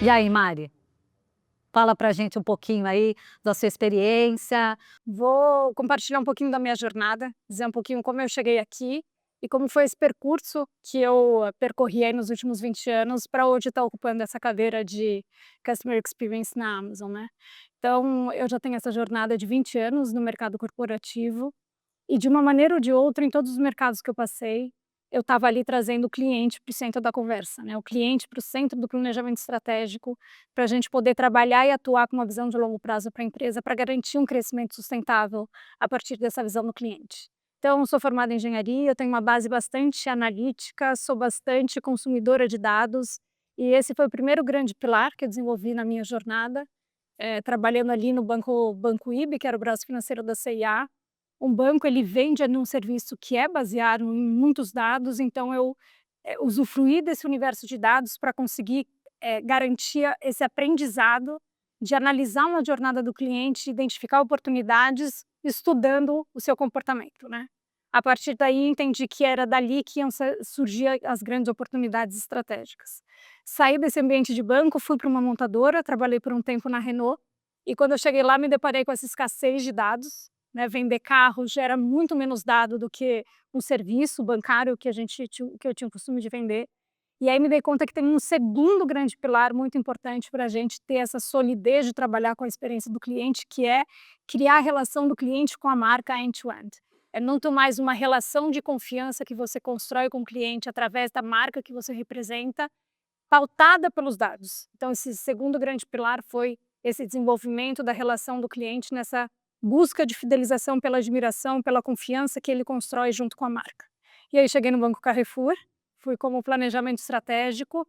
E aí, Mari, fala pra gente um pouquinho aí da sua experiência. Vou compartilhar um pouquinho da minha jornada, dizer um pouquinho como eu cheguei aqui e como foi esse percurso que eu percorri aí nos últimos 20 anos para hoje estar ocupando essa cadeira de Customer Experience na Amazon, né. Então, eu já tenho essa jornada de 20 anos no mercado corporativo e de uma maneira ou de outra, em todos os mercados que eu passei, eu estava ali trazendo o cliente para o centro da conversa, né, o cliente para o centro do planejamento estratégico, para a gente poder trabalhar e atuar com uma visão de longo prazo para a empresa, para garantir um crescimento sustentável a partir dessa visão do cliente. Então, sou formada em engenharia, eu tenho uma base bastante analítica, sou bastante consumidora de dados, e esse foi o primeiro grande pilar que eu desenvolvi na minha jornada, trabalhando ali no Banco IB, que era o braço financeiro da CIA. Um banco, ele vende ali um serviço que é baseado em muitos dados, então eu, usufruí desse universo de dados para conseguir, garantir esse aprendizado de analisar uma jornada do cliente, identificar oportunidades, estudando o seu comportamento, né. A partir daí, entendi que era dali que iam surgir as grandes oportunidades estratégicas. Saí desse ambiente de banco, fui para uma montadora, trabalhei por um tempo na Renault, e quando eu cheguei lá me deparei com essa escassez de dados, né, vender carro gera muito menos dado do que um serviço bancário que eu tinha o costume de vender. E aí me dei conta que tem um segundo grande pilar muito importante para a gente ter essa solidez de trabalhar com a experiência do cliente, que é criar a relação do cliente com a marca end-to-end. É muito mais uma relação de confiança que você constrói com o cliente através da marca que você representa, pautada pelos dados. Então esse segundo grande pilar foi esse desenvolvimento da relação do cliente nessa busca de fidelização pela admiração, pela confiança que ele constrói junto com a marca. E aí cheguei no Banco Carrefour, fui como planejamento estratégico,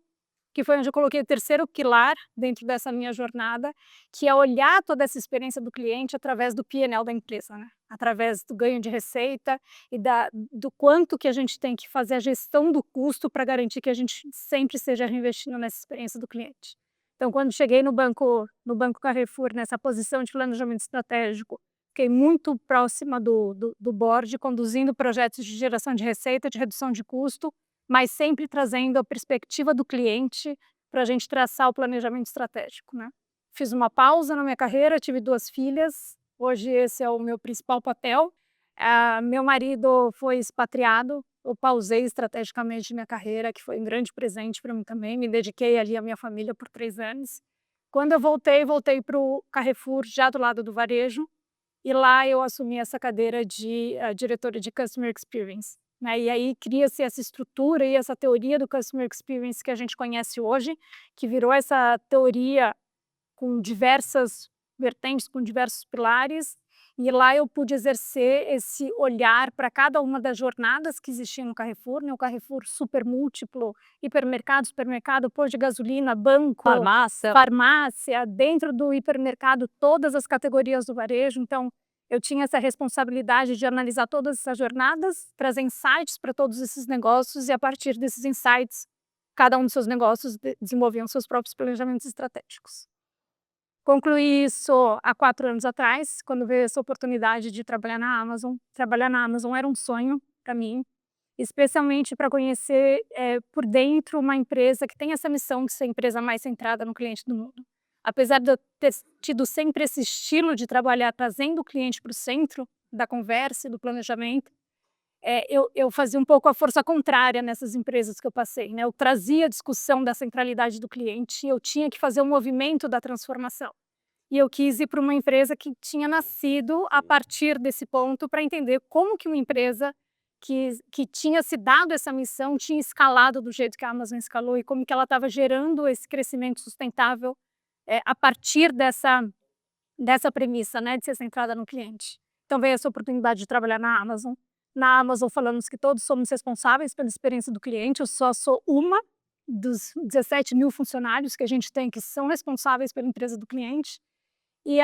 que foi onde eu coloquei o terceiro pilar dentro dessa minha jornada, que é olhar toda essa experiência do cliente através do P&L da empresa, né, através do ganho de receita e do quanto que a gente tem que fazer a gestão do custo para garantir que a gente sempre esteja reinvestindo nessa experiência do cliente. Então, quando cheguei no Banco Carrefour, nessa posição de planejamento estratégico, fiquei muito próxima do board, conduzindo projetos de geração de receita, de redução de custo, mas sempre trazendo a perspectiva do cliente para a gente traçar o planejamento estratégico, né. Fiz uma pausa na minha carreira, tive 2 filhas, hoje esse é o meu principal papel. Meu marido foi expatriado, eu pausei estrategicamente minha carreira, que foi um grande presente para mim também, me dediquei ali à minha família por 3 anos. Quando eu voltei para o Carrefour, já do lado do varejo, e lá eu assumi essa cadeira de diretora de Customer Experience, né, e aí cria-se essa estrutura e essa teoria do Customer Experience que a gente conhece hoje, que virou essa teoria com diversas vertentes, com diversos pilares, e lá eu pude exercer esse olhar para cada uma das jornadas que existiam no Carrefour, né, o Carrefour super múltiplo, hipermercado, supermercado, posto de gasolina, banco, Farmácia. farmácia, dentro do hipermercado todas as categorias do varejo, então eu tinha essa responsabilidade de analisar todas essas jornadas, trazer insights para todos esses negócios e a partir desses insights, cada um dos seus negócios desenvolviam seus próprios planejamentos estratégicos. Concluí isso há 4 anos atrás, quando veio essa oportunidade de trabalhar na Amazon. Trabalhar na Amazon era um sonho para mim, especialmente para conhecer, por dentro uma empresa que tem essa missão de ser a empresa mais centrada no cliente do mundo. Apesar de eu ter tido sempre esse estilo de trabalhar trazendo o cliente para o centro da conversa e do planejamento, eu fazia um pouco a força contrária nessas empresas que eu passei, né, eu trazia a discussão da centralidade do cliente, eu tinha que fazer o movimento da transformação. E eu quis ir para uma empresa que tinha nascido a partir desse ponto para entender como que uma empresa que tinha se dado essa missão, tinha escalado do jeito que a Amazon escalou e como que ela estava gerando esse crescimento sustentável, a partir dessa premissa, né, de ser centrada no cliente. Então veio essa oportunidade de trabalhar na Amazon. Na Amazon falamos que todos somos responsáveis pela experiência do cliente, eu só sou uma dos 17.000 funcionários que a gente tem que são responsáveis pela empresa do cliente, e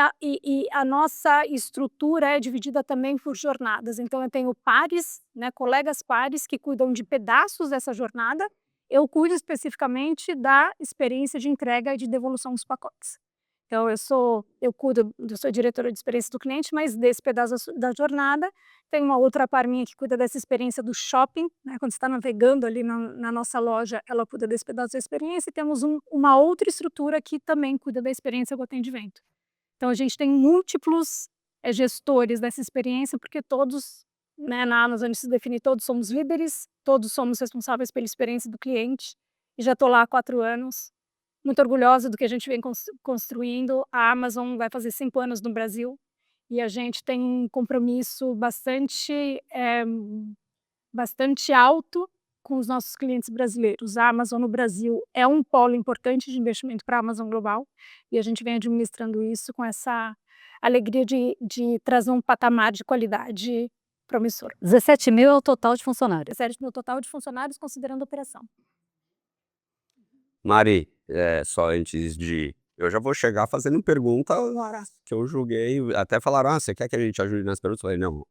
a nossa estrutura é dividida também por jornadas, então eu tenho pares, né, colegas pares que cuidam de pedaços dessa jornada, eu cuido especificamente da experiência de entrega e de devolução dos pacotes. Então eu sou diretora de experiência do cliente, mas desse pedaço da jornada, tem uma outra par minha que cuida dessa experiência do shopping, né, quando você está navegando ali na nossa loja, ela cuida desse pedaço da experiência, e temos uma outra estrutura que também cuida da experiência do atendimento. Então a gente tem múltiplos, gestores dessa experiência, porque todos, né, na Amazon a gente se define, todos somos líderes, todos somos responsáveis pela experiência do cliente, e já estou lá há 4 anos, muito orgulhosa do que a gente vem construindo. A Amazon vai fazer 5 anos no Brasil, e a gente tem um compromisso bastante alto com os nossos clientes brasileiros. A Amazon no Brasil é um polo importante de investimento para a Amazon global, e a gente vem administrando isso com essa alegria de trazer um patamar de qualidade promissor. 17.000 é o total de funcionários. 17 mil total de funcionários, considerando a operação. Mari, só antes de... Eu já vou chegar fazendo pergunta Bora. que eu julguei, até falaram, você quer que a gente ajude nas perguntas? Eu falei, não,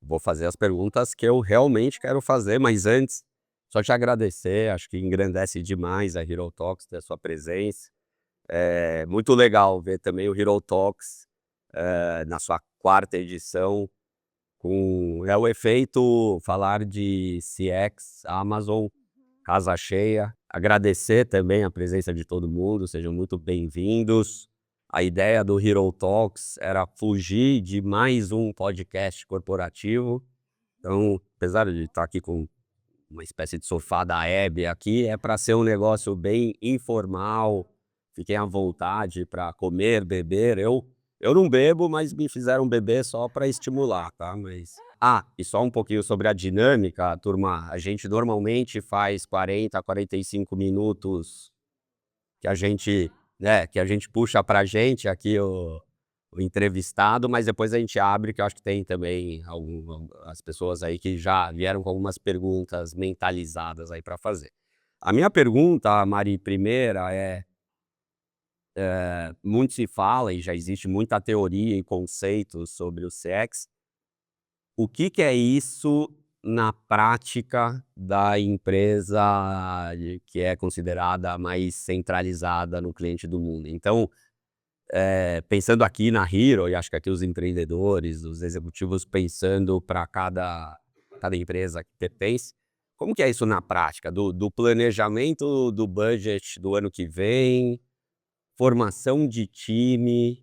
vou fazer as perguntas que eu realmente quero fazer, mas antes, só te agradecer, acho que engrandece demais a Hero Talks, ter a sua presença. É muito legal ver também o Hero Talks na sua 4ª edição, com o efeito falar de CX, Amazon, casa cheia. Agradecer também a presença de todo mundo, sejam muito bem-vindos. A ideia do Hero Talks era fugir de mais um podcast corporativo. Então, apesar de estar aqui com uma espécie de sofá da Hebe aqui, é para ser um negócio bem informal, fiquem à vontade para comer, beber. Eu não bebo, mas me fizeram beber só para estimular, tá? E só um pouquinho sobre a dinâmica, turma. A gente normalmente faz 40 a 45 minutos que a gente puxa pra gente aqui o entrevistado, mas depois a gente abre, que eu acho que tem também as pessoas aí que já vieram com algumas perguntas mentalizadas aí para fazer. A minha pergunta, Mari, primeira muito se fala e já existe muita teoria e conceitos sobre o CX. O que é isso na prática da empresa que é considerada a mais centralizada no cliente do mundo? Então, pensando aqui na Hero, e acho que aqui os empreendedores, os executivos pensando para cada empresa que pertence, como que é isso na prática? Do planejamento do budget do ano que vem, formação de time,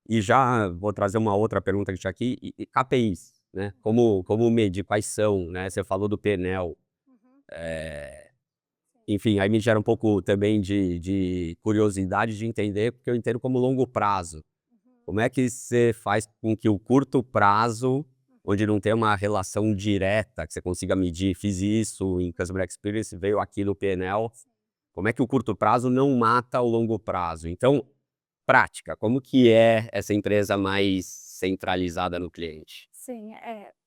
e já vou trazer uma outra pergunta que tinha aqui, e KPIs, né? Como medir, quais são, né? Você falou do PNL. Enfim, aí me gera um pouco também de curiosidade de entender, porque eu entendo como longo prazo. Como é que você faz com que o curto prazo, onde não tem uma relação direta, que você consiga medir, fiz isso em Customer Experience, veio aqui no PNL, como é que o curto prazo não mata o longo prazo? Então, prática, como que é essa empresa mais centralizada no cliente? Sim,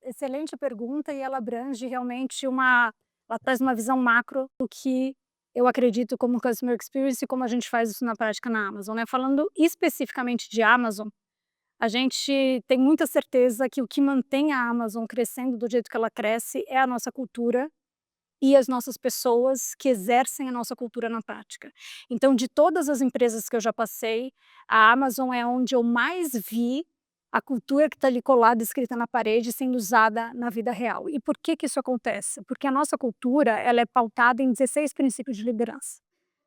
excelente pergunta, e ela abrange realmente ela traz uma visão macro do que eu acredito como Customer Experience e como a gente faz isso na prática na Amazon, né. Falando especificamente de Amazon, a gente tem muita certeza que o que mantém a Amazon crescendo do jeito que ela cresce é a nossa cultura e as nossas pessoas que exercem a nossa cultura na prática. Então, de todas as empresas que eu já passei, a Amazon é onde eu mais vi a cultura que está ali colada, escrita na parede, sendo usada na vida real. E por que isso acontece? Porque a nossa cultura, ela é pautada em 16 princípios de liderança,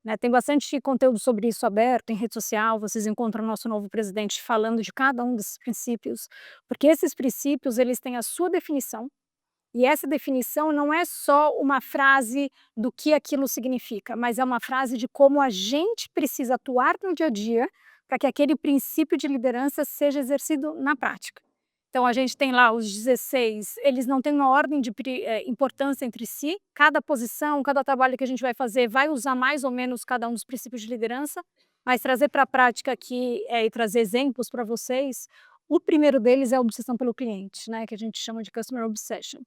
né? Tem bastante conteúdo sobre isso aberto em rede social, vocês encontram o nosso novo presidente falando de cada um desses princípios, porque esses princípios, eles têm a sua definição, e essa definição não é só uma frase do que aquilo significa, mas é uma frase de como a gente precisa atuar no dia a dia para que aquele princípio de liderança seja exercido na prática. Então a gente tem lá os 16, eles não têm uma ordem de importância entre si, cada posição, cada trabalho que a gente vai fazer vai usar mais ou menos cada um dos princípios de liderança, mas trazer para a prática aqui e trazer exemplos para vocês, o primeiro deles é a obsessão pelo cliente, né, que a gente chama de Customer Obsession.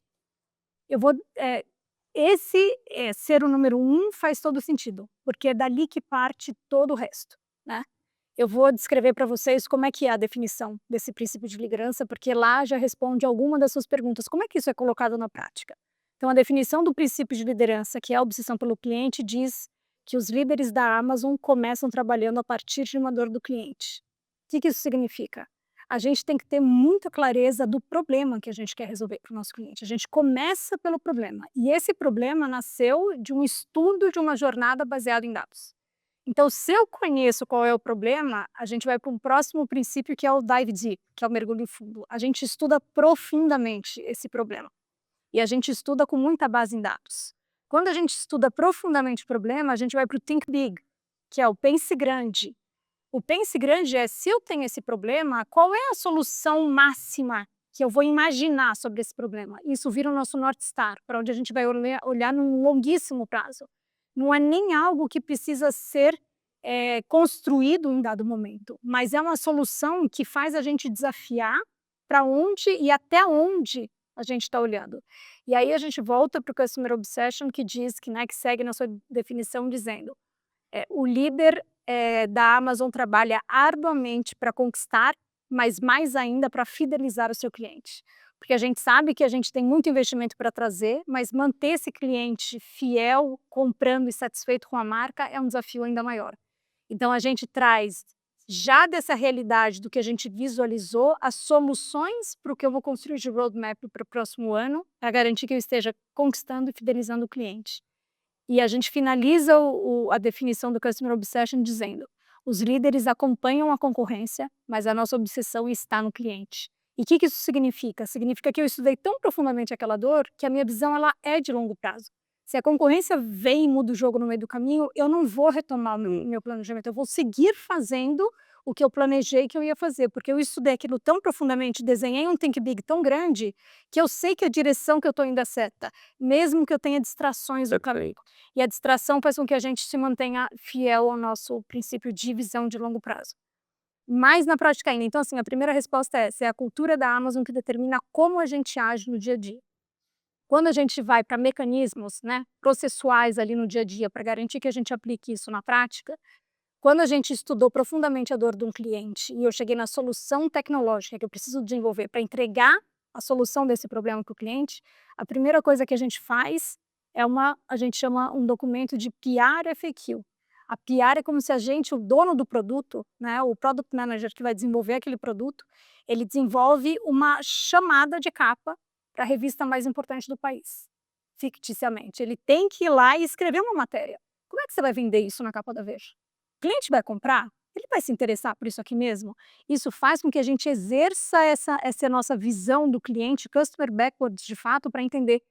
Ser o número 1 faz todo sentido, porque é dali que parte todo o resto, né. Eu vou descrever para vocês como é que é a definição desse princípio de liderança, porque lá já responde alguma das suas perguntas, como é que isso é colocado na prática? Então a definição do princípio de liderança, que é a obsessão pelo cliente, diz que os líderes da Amazon começam trabalhando a partir de uma dor do cliente. que isso significa? A gente tem que ter muita clareza do problema que a gente quer resolver para o nosso cliente. A gente começa pelo problema. E esse problema nasceu de um estudo de uma jornada baseada em dados. Então, se eu conheço qual é o problema, a gente vai para um próximo princípio que é o dive deep, que é o mergulho fundo. A gente estuda profundamente esse problema. E a gente estuda com muita base em dados. Quando a gente estuda profundamente o problema, a gente vai para o think big, que é o pense grande. O pense grande é, se eu tenho esse problema, qual é a solução máxima que eu vou imaginar sobre esse problema? Isso vira o nosso North Star, para onde a gente vai olhar num longuíssimo prazo. Não é nem algo que precisa ser construído em dado momento, mas é uma solução que faz a gente desafiar para onde e até onde a gente está olhando. E aí a gente volta para o Customer Obsession, que diz que segue na sua definição dizendo o líder da Amazon trabalha arduamente para conquistar, mas mais ainda para fidelizar o seu cliente. Porque a gente sabe que a gente tem muito investimento para trazer, mas manter esse cliente fiel, comprando e satisfeito com a marca é um desafio ainda maior. Então a gente traz, já dessa realidade do que a gente visualizou, as soluções para o que eu vou construir de roadmap para o próximo ano, para garantir que eu esteja conquistando e fidelizando o cliente. E a gente finaliza a definição do Customer Obsession dizendo: os líderes acompanham a concorrência, mas a nossa obsessão está no cliente. E o que isso significa? Significa que eu estudei tão profundamente aquela dor que a minha visão ela é de longo prazo. Se a concorrência vem e muda o jogo no meio do caminho, eu não vou retomar o meu planejamento, eu vou seguir fazendo o que eu planejei que eu ia fazer, porque eu estudei aquilo tão profundamente, desenhei um think big tão grande, que eu sei que a direção que eu estou indo é certa, mesmo que eu tenha distrações no caminho. E a distração faz com que a gente se mantenha fiel ao nosso princípio de visão de longo prazo. Mas na prática ainda, então assim, a primeira resposta é essa, é a cultura da Amazon que determina como a gente age no dia a dia. Quando a gente vai para mecanismos processuais ali no dia a dia, para garantir que a gente aplique isso na prática, quando a gente estudou profundamente a dor de um cliente e eu cheguei na solução tecnológica que eu preciso desenvolver para entregar a solução desse problema para o cliente, a primeira coisa que a gente faz é a gente chama um documento de PR FAQ. A PR é como se o dono do produto, o Product Manager que vai desenvolver aquele produto, ele desenvolve uma chamada de capa para a revista mais importante do país, ficticiamente. Ele tem que ir lá e escrever uma matéria. Como é que você vai vender isso na capa da Veja? O cliente vai comprar? Ele vai se interessar por isso aqui mesmo? Isso faz com que a gente exerça essa nossa visão do cliente, customer backwards de fato, para entender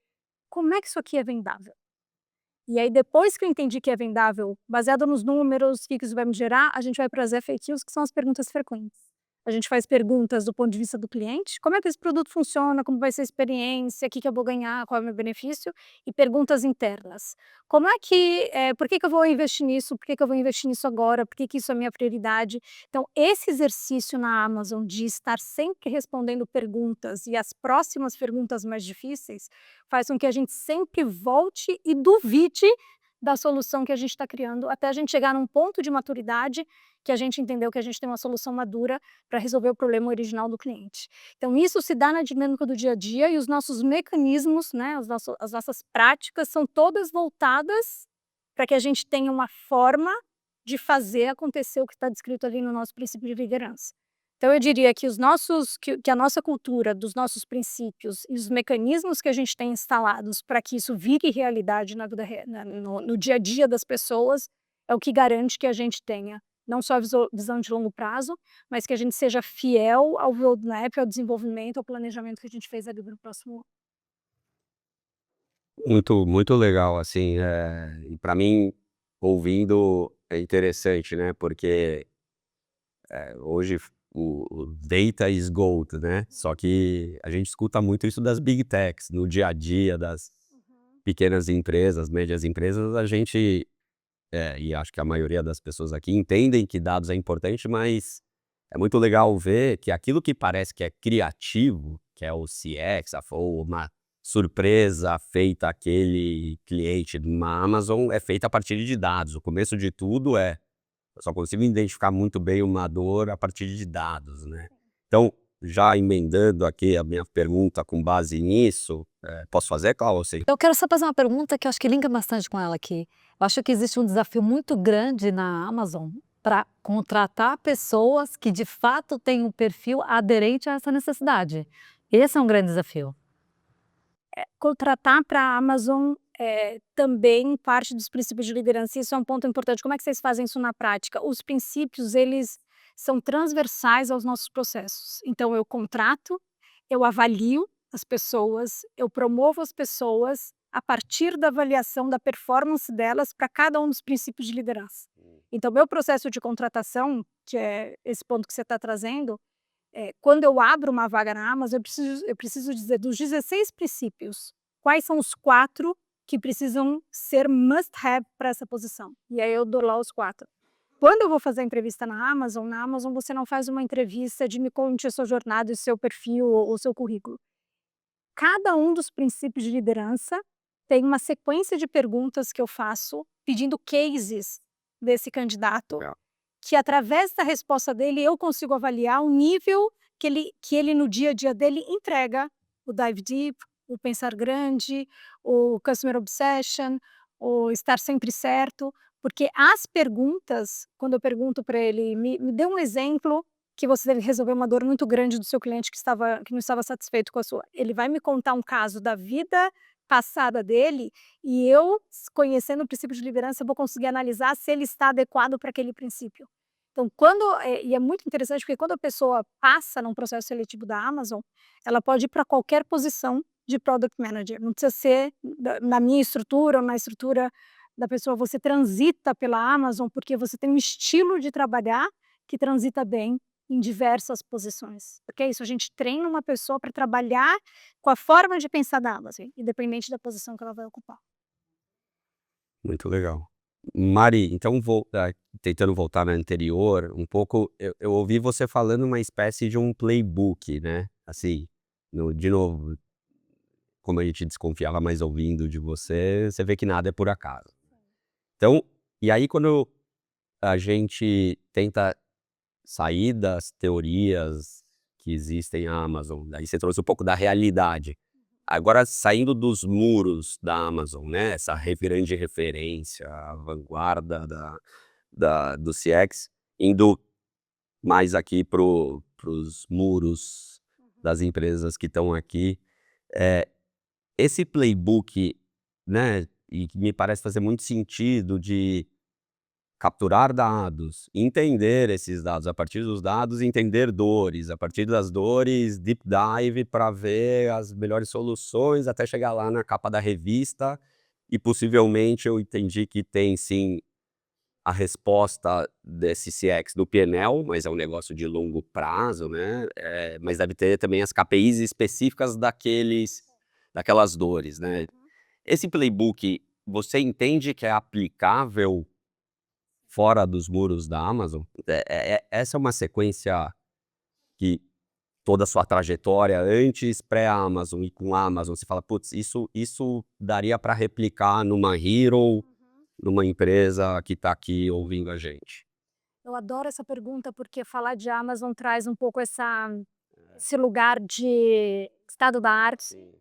como é que isso aqui é vendável. E aí, depois que eu entendi que é vendável, baseado nos números, o que isso vai me gerar, a gente vai para as FAQs, que são as perguntas frequentes. A gente faz perguntas do ponto de vista do cliente, como é que esse produto funciona, como vai ser a experiência, o que eu vou ganhar, qual é o meu benefício, e perguntas internas. Como é que, por que eu vou investir nisso, por que eu vou investir nisso agora, por que isso é minha prioridade? Então, esse exercício na Amazon de estar sempre respondendo perguntas e as próximas perguntas mais difíceis, faz com que a gente sempre volte e duvide da solução que a gente está criando, até a gente chegar num ponto de maturidade que a gente entendeu que a gente tem uma solução madura para resolver o problema original do cliente. Então isso se dá na dinâmica do dia a dia e os nossos mecanismos, as nossas práticas são todas voltadas para que a gente tenha uma forma de fazer acontecer o que está descrito ali no nosso princípio de liderança. Então eu diria que que a nossa cultura, dos nossos princípios e os mecanismos que a gente tem instalados para que isso vire realidade no dia a dia das pessoas é o que garante que a gente tenha não só a visão de longo prazo, mas que a gente seja fiel ao roadmap, ao desenvolvimento, ao planejamento que a gente fez ali para o próximo ano. Muito, muito legal, assim, e para mim, ouvindo, é interessante, né, porque, hoje o data is gold, né, só que a gente escuta muito isso das big techs, no dia a dia das pequenas empresas, médias empresas, a gente, e acho que a maioria das pessoas aqui entendem que dados é importante, mas é muito legal ver que aquilo que parece que é criativo, que é o CX, ou uma surpresa feita àquele cliente de uma Amazon, é feita a partir de dados. O começo de tudo eu só consigo identificar muito bem uma dor a partir de dados, né. Então, já emendando aqui a minha pergunta com base nisso, posso fazer, Cláudia? Eu quero só fazer uma pergunta que eu acho que linka bastante com ela aqui. Eu acho que existe um desafio muito grande na Amazon, para contratar pessoas que de fato têm um perfil aderente a essa necessidade. Esse é um grande desafio. Contratar para a Amazon também parte dos princípios de liderança, isso é um ponto importante. Como é que vocês fazem isso na prática? Os princípios, eles são transversais aos nossos processos. Então eu contrato, eu avalio as pessoas, eu promovo as pessoas a partir da avaliação da performance delas para cada um dos princípios de liderança. Então meu processo de contratação, que é esse ponto que você está trazendo, quando eu abro uma vaga na Amazon, eu preciso dizer dos 16 princípios, quais são os 4 que precisam ser must have para essa posição. E aí eu dou lá os 4. Quando eu vou fazer a entrevista na Amazon você não faz uma entrevista de me conte a sua jornada, o seu perfil ou o seu currículo. Cada um dos princípios de liderança tem uma sequência de perguntas que eu faço pedindo cases desse candidato, que através da resposta dele eu consigo avaliar o nível que ele no dia a dia dele entrega o dive deep, o pensar grande, o customer obsession, o estar sempre certo, porque as perguntas, quando eu pergunto para ele, me dê um exemplo que você deve resolver uma dor muito grande do seu cliente que não estava satisfeito com a sua. Ele vai me contar um caso da vida passada dele e eu, conhecendo o princípio de liderança, eu vou conseguir analisar se ele está adequado para aquele princípio. Então, e é muito interessante porque quando a pessoa passa num processo seletivo da Amazon, ela pode ir para qualquer posição de Product Manager, não precisa ser na minha estrutura ou na estrutura da pessoa, você transita pela Amazon porque você tem um estilo de trabalhar que transita bem em diversas posições. Porque é isso, a gente treina uma pessoa para trabalhar com a forma de pensar da Amazon, independente da posição que ela vai ocupar. Muito legal. Mari, então tentando voltar na anterior um pouco, eu ouvi você falando uma espécie de um playbook, né, assim, de novo, como a gente desconfiava, mais ouvindo de você, você vê que nada é por acaso. Então, e aí quando a gente tenta sair das teorias que existem na Amazon, daí você trouxe um pouco da realidade. Agora saindo dos muros da Amazon, né, essa grande referência, a vanguarda do CX, indo mais aqui para os muros das empresas que estão aqui. Esse playbook, né, e que me parece fazer muito sentido de capturar dados, entender esses dados, a partir dos dados entender dores, a partir das dores deep dive para ver as melhores soluções até chegar lá na capa da revista e possivelmente eu entendi que tem sim a resposta desse CX do PNL, mas é um negócio de longo prazo, né, mas deve ter também as KPIs específicas daquelas dores, né. Esse playbook, você entende que é aplicável fora dos muros da Amazon? Essa é uma sequência que toda a sua trajetória antes, pré-Amazon e com a Amazon, você fala: "Putz, isso daria para replicar numa Hero, numa empresa que está aqui ouvindo a gente"? Eu adoro essa pergunta porque falar de Amazon traz um pouco esse lugar de estado da arte. Sim.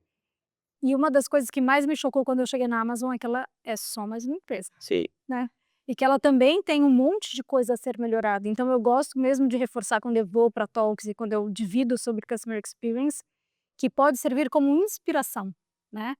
E uma das coisas que mais me chocou quando eu cheguei na Amazon é que ela é só mais uma empresa, Sim. né? E que ela também tem um monte de coisa a ser melhorada. Então eu gosto mesmo de reforçar quando eu vou para talks e quando eu divido sobre Customer Experience, que pode servir como inspiração, né?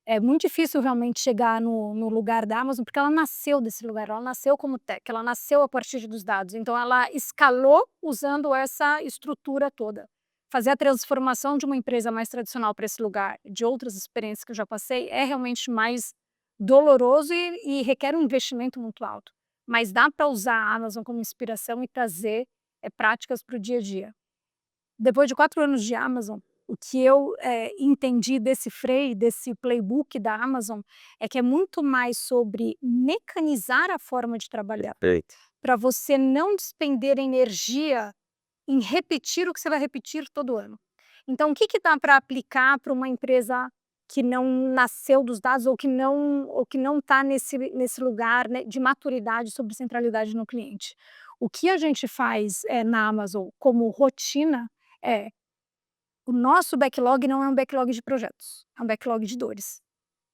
É muito difícil realmente chegar no lugar da Amazon, porque ela nasceu desse lugar, ela nasceu como tech, ela nasceu a partir dos dados. Então ela escalou usando essa estrutura toda. Fazer a transformação de uma empresa mais tradicional para esse lugar, de outras experiências que eu já passei, é realmente mais doloroso e requer um investimento muito alto. Mas dá para usar a Amazon como inspiração e trazer práticas para o dia a dia. Depois de 4 anos de Amazon, o que eu entendi, decifrei desse playbook da Amazon, é que é muito mais sobre mecanizar a forma de trabalhar, Perfeito. para você não despender energia em repetir o que você vai repetir todo ano. Então, o que dá para aplicar para uma empresa que não nasceu dos dados ou que não está nesse lugar, né, de maturidade sobre centralidade no cliente? O que a gente faz na Amazon como rotina o nosso backlog não é um backlog de projetos, é um backlog de dores.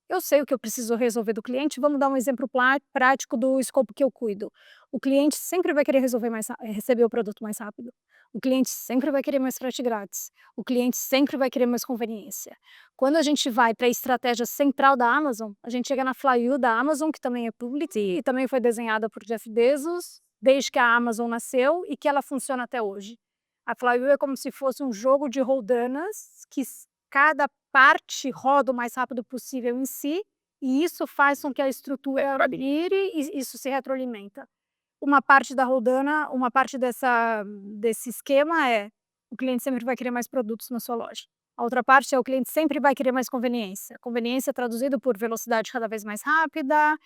eu sei o que eu preciso resolver do cliente. Vamos dar um exemplo prático do escopo que eu cuido. O cliente sempre vai querer receber o produto mais rápido. O cliente sempre vai querer mais frete grátis. O cliente sempre vai querer mais conveniência. Quando a gente vai para a estratégia central da Amazon, a gente chega na Flywheel da Amazon, que também é public e também foi desenhada por Jeff Bezos, desde que a Amazon nasceu e que ela funciona até hoje. A Flywheel é como se fosse um jogo de roldanas que cada parte roda o mais rápido possível em si, e isso faz com que a estrutura vire e isso se retroalimenta. Uma parte da roldana, uma parte desse esquema é: o cliente sempre vai querer mais produtos na sua loja. A outra parte é: o cliente sempre vai querer mais conveniência. Conveniência traduzido por velocidade cada vez mais rápida,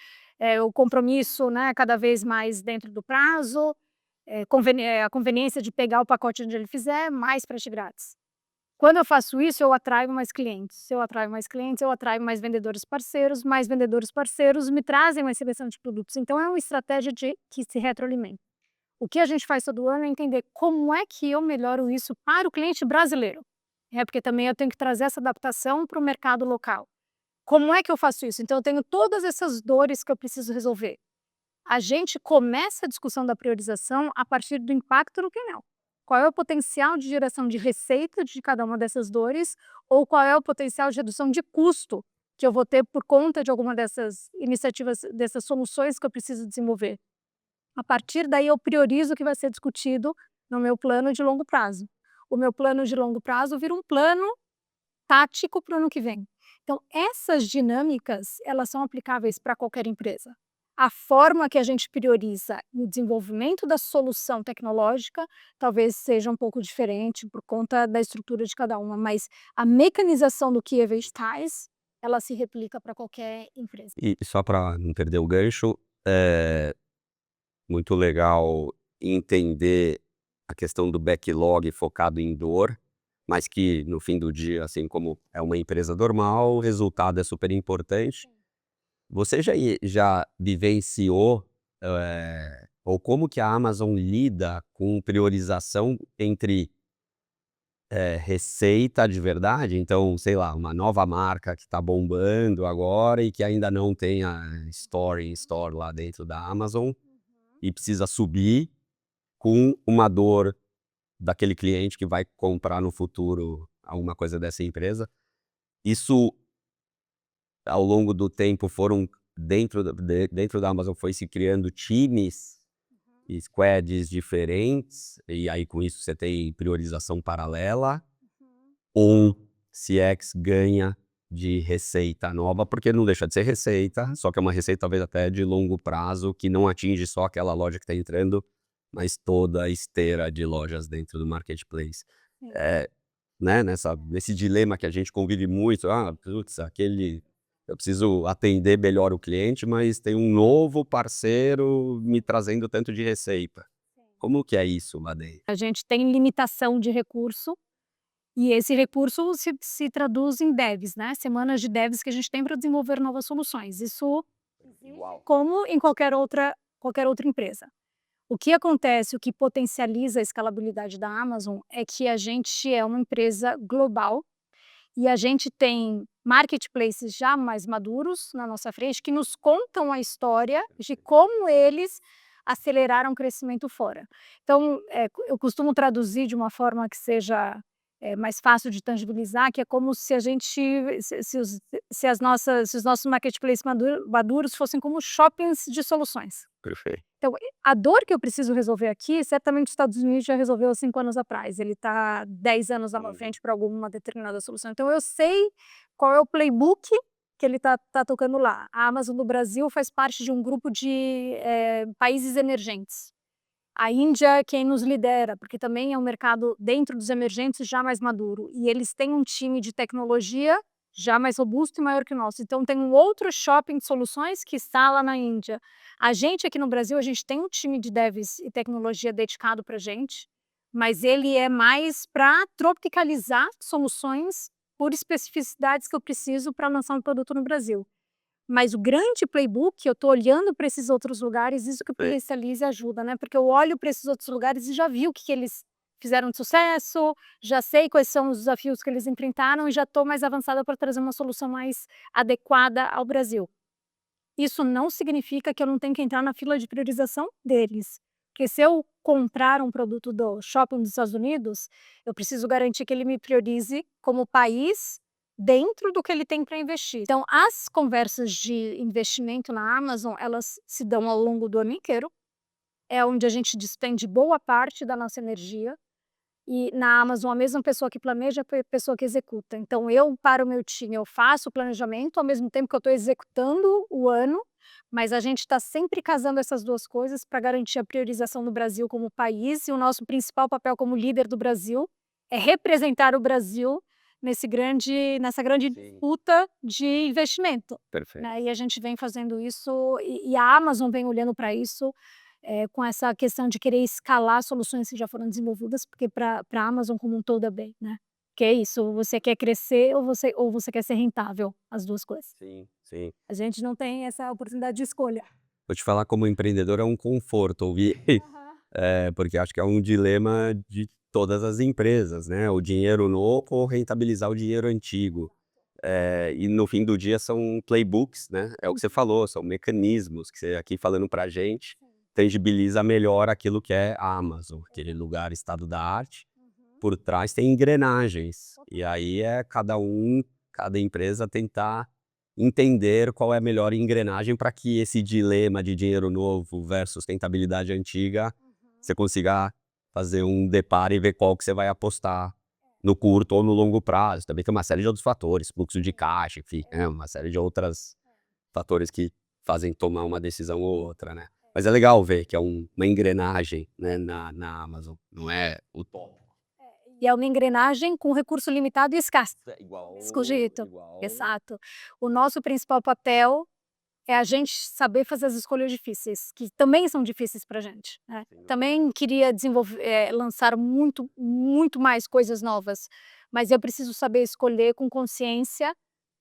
o compromisso, né, cada vez mais dentro do prazo, a conveniência de pegar o pacote onde ele fizer, mais frete grátis. Quando eu faço isso, eu atraio mais clientes. Se eu atraio mais clientes, eu atraio mais vendedores parceiros me trazem mais seleção de produtos. Então é uma estratégia que se retroalimenta. O que a gente faz todo ano é entender como é que eu melhoro isso para o cliente brasileiro. Porque também eu tenho que trazer essa adaptação para o mercado local. Como é que eu faço isso? Então eu tenho todas essas dores que eu preciso resolver. A gente começa a discussão da priorização a partir do impacto no P&L. Qual é o potencial de geração de receita de cada uma dessas dores, ou qual é o potencial de redução de custo que eu vou ter por conta de alguma dessas iniciativas, dessas soluções que eu preciso desenvolver. A partir daí eu priorizo o que vai ser discutido no meu plano de longo prazo. O meu plano de longo prazo vira um plano tático para o ano que vem. Então, essas dinâmicas, elas são aplicáveis para qualquer empresa. A forma que a gente prioriza o desenvolvimento da solução tecnológica talvez seja um pouco diferente por conta da estrutura de cada uma, mas a mecanização do que a gente traz, ela se replica para qualquer empresa. E só para não perder o gancho, é muito legal entender a questão do backlog focado em dor, mas que no fim do dia, assim como é uma empresa normal, o resultado é super importante. Você já vivenciou, ou como que a Amazon lida com priorização entre, receita de verdade, então, sei lá, uma nova marca que está bombando agora e que ainda não tem a store lá dentro da Amazon e precisa subir, com uma dor daquele cliente que vai comprar no futuro alguma coisa dessa empresa. Isso, ao longo do tempo, foram dentro da Amazon foi se criando times e squads diferentes, e aí com isso você tem priorização paralela, ou CX ganha de receita nova, porque não deixa de ser receita, só que é uma receita talvez até de longo prazo, que não atinge só aquela loja que está entrando, mas toda a esteira de lojas dentro do marketplace. Né, nesse dilema que a gente convive muito, putz, eu preciso atender melhor o cliente, mas tem um novo parceiro me trazendo tanto de receita. Como que é isso lá dentro? A gente tem limitação de recurso, e esse recurso se traduz em devs, né? Semanas de devs que a gente tem para desenvolver novas soluções. Isso como em qualquer outra empresa. O que acontece, o que potencializa a escalabilidade da Amazon é que a gente é uma empresa global e a gente tem marketplaces já mais maduros na nossa frente que nos contam a história de como eles aceleraram o crescimento fora. Então, eu costumo traduzir de uma forma que seja mais fácil de tangibilizar, que é como se a gente, se os nossos marketplaces maduros fossem como shoppings de soluções. Perfeito. Então, a dor que eu preciso resolver aqui, certamente os Estados Unidos já resolveu há 5 anos atrás. Ele está 10 anos à frente para alguma determinada solução. Então, eu sei qual é o playbook que ele tá tocando lá. A Amazon do Brasil faz parte de um grupo de países emergentes. A Índia é quem nos lidera, porque também é um mercado dentro dos emergentes já mais maduro. E eles têm um time de tecnologia já mais robusto e maior que o nosso. Então, tem um outro shopping de soluções que está lá na Índia. A gente aqui no Brasil, a gente tem um time de devs e tecnologia dedicado para a gente, mas ele é mais para tropicalizar soluções por especificidades que eu preciso para lançar um produto no Brasil. Mas o grande playbook, eu estou olhando para esses outros lugares, isso que o potencializa e ajuda, né? Porque eu olho para esses outros lugares e já vi o que eles fizeram de sucesso, já sei quais são os desafios que eles enfrentaram e já estou mais avançada para trazer uma solução mais adequada ao Brasil. Isso não significa que eu não tenho que entrar na fila de priorização deles, porque se eu comprar um produto do shopping dos Estados Unidos, eu preciso garantir que ele me priorize como país dentro do que ele tem para investir. Então, as conversas de investimento na Amazon, elas se dão ao longo do ano inteiro, é onde a gente despende boa parte da nossa energia, e na Amazon a mesma pessoa que planeja é a pessoa que executa. Então eu, para o meu time, eu faço o planejamento ao mesmo tempo que eu estou executando o ano, mas a gente está sempre casando essas duas coisas para garantir a priorização do Brasil como país, e o nosso principal papel como líder do Brasil é representar o Brasil nessa grande Sim. disputa de investimento, Perfeito. né? E a gente vem fazendo isso, e a Amazon vem olhando para isso, com essa questão de querer escalar soluções que já foram desenvolvidas, porque para a Amazon como um todo é bem, né? Que é isso, ou você quer crescer ou você quer ser rentável, as duas coisas. Sim, sim. A gente não tem essa oportunidade de escolha. Vou te falar, como empreendedor é um conforto ouvir, porque acho que é um dilema de todas as empresas, né, o dinheiro novo ou rentabilizar o dinheiro antigo. E no fim do dia são playbooks, né, é o que você falou, são mecanismos que você aqui falando pra gente, tangibiliza melhor aquilo que é a Amazon, aquele lugar estado da arte. Por trás tem engrenagens, e aí é cada empresa tentar entender qual é a melhor engrenagem para que esse dilema de dinheiro novo versus rentabilidade antiga, você consiga fazer um deparo e ver qual que você vai apostar no curto ou no longo prazo. Também tem uma série de outros fatores, fluxo de caixa, enfim, uma série de outros fatores que fazem tomar uma decisão ou outra, né. Mas é legal ver que é uma engrenagem, né, na Amazon, não é o top. E é uma engrenagem com recurso limitado e escasso. Igual Escogito. Exato. O nosso principal papel é a gente saber fazer as escolhas difíceis, que também são difíceis para a gente, né. Também queria lançar muito mais coisas novas, mas eu preciso saber escolher com consciência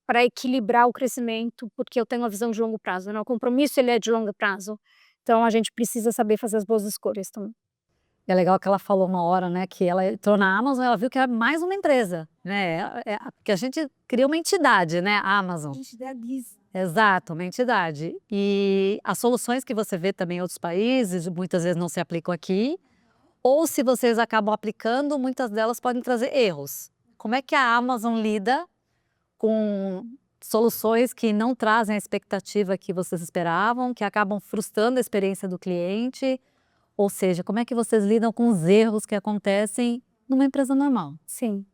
para equilibrar o crescimento, porque eu tenho uma visão de longo prazo, né, o compromisso ele é de longo prazo, então a gente precisa saber fazer as boas escolhas também. É legal que ela falou uma hora, né, que ela entrou na Amazon, ela viu que era mais uma empresa, né, porque a gente cria uma entidade, né, a Amazon. Exato, uma entidade. E as soluções que você vê também em outros países, muitas vezes não se aplicam aqui, ou se vocês acabam aplicando, muitas delas podem trazer erros. Como é que a Amazon lida com soluções que não trazem a expectativa que vocês esperavam, que acabam frustrando a experiência do cliente? Ou seja, como é que vocês lidam com os erros que acontecem numa empresa normal? Sim.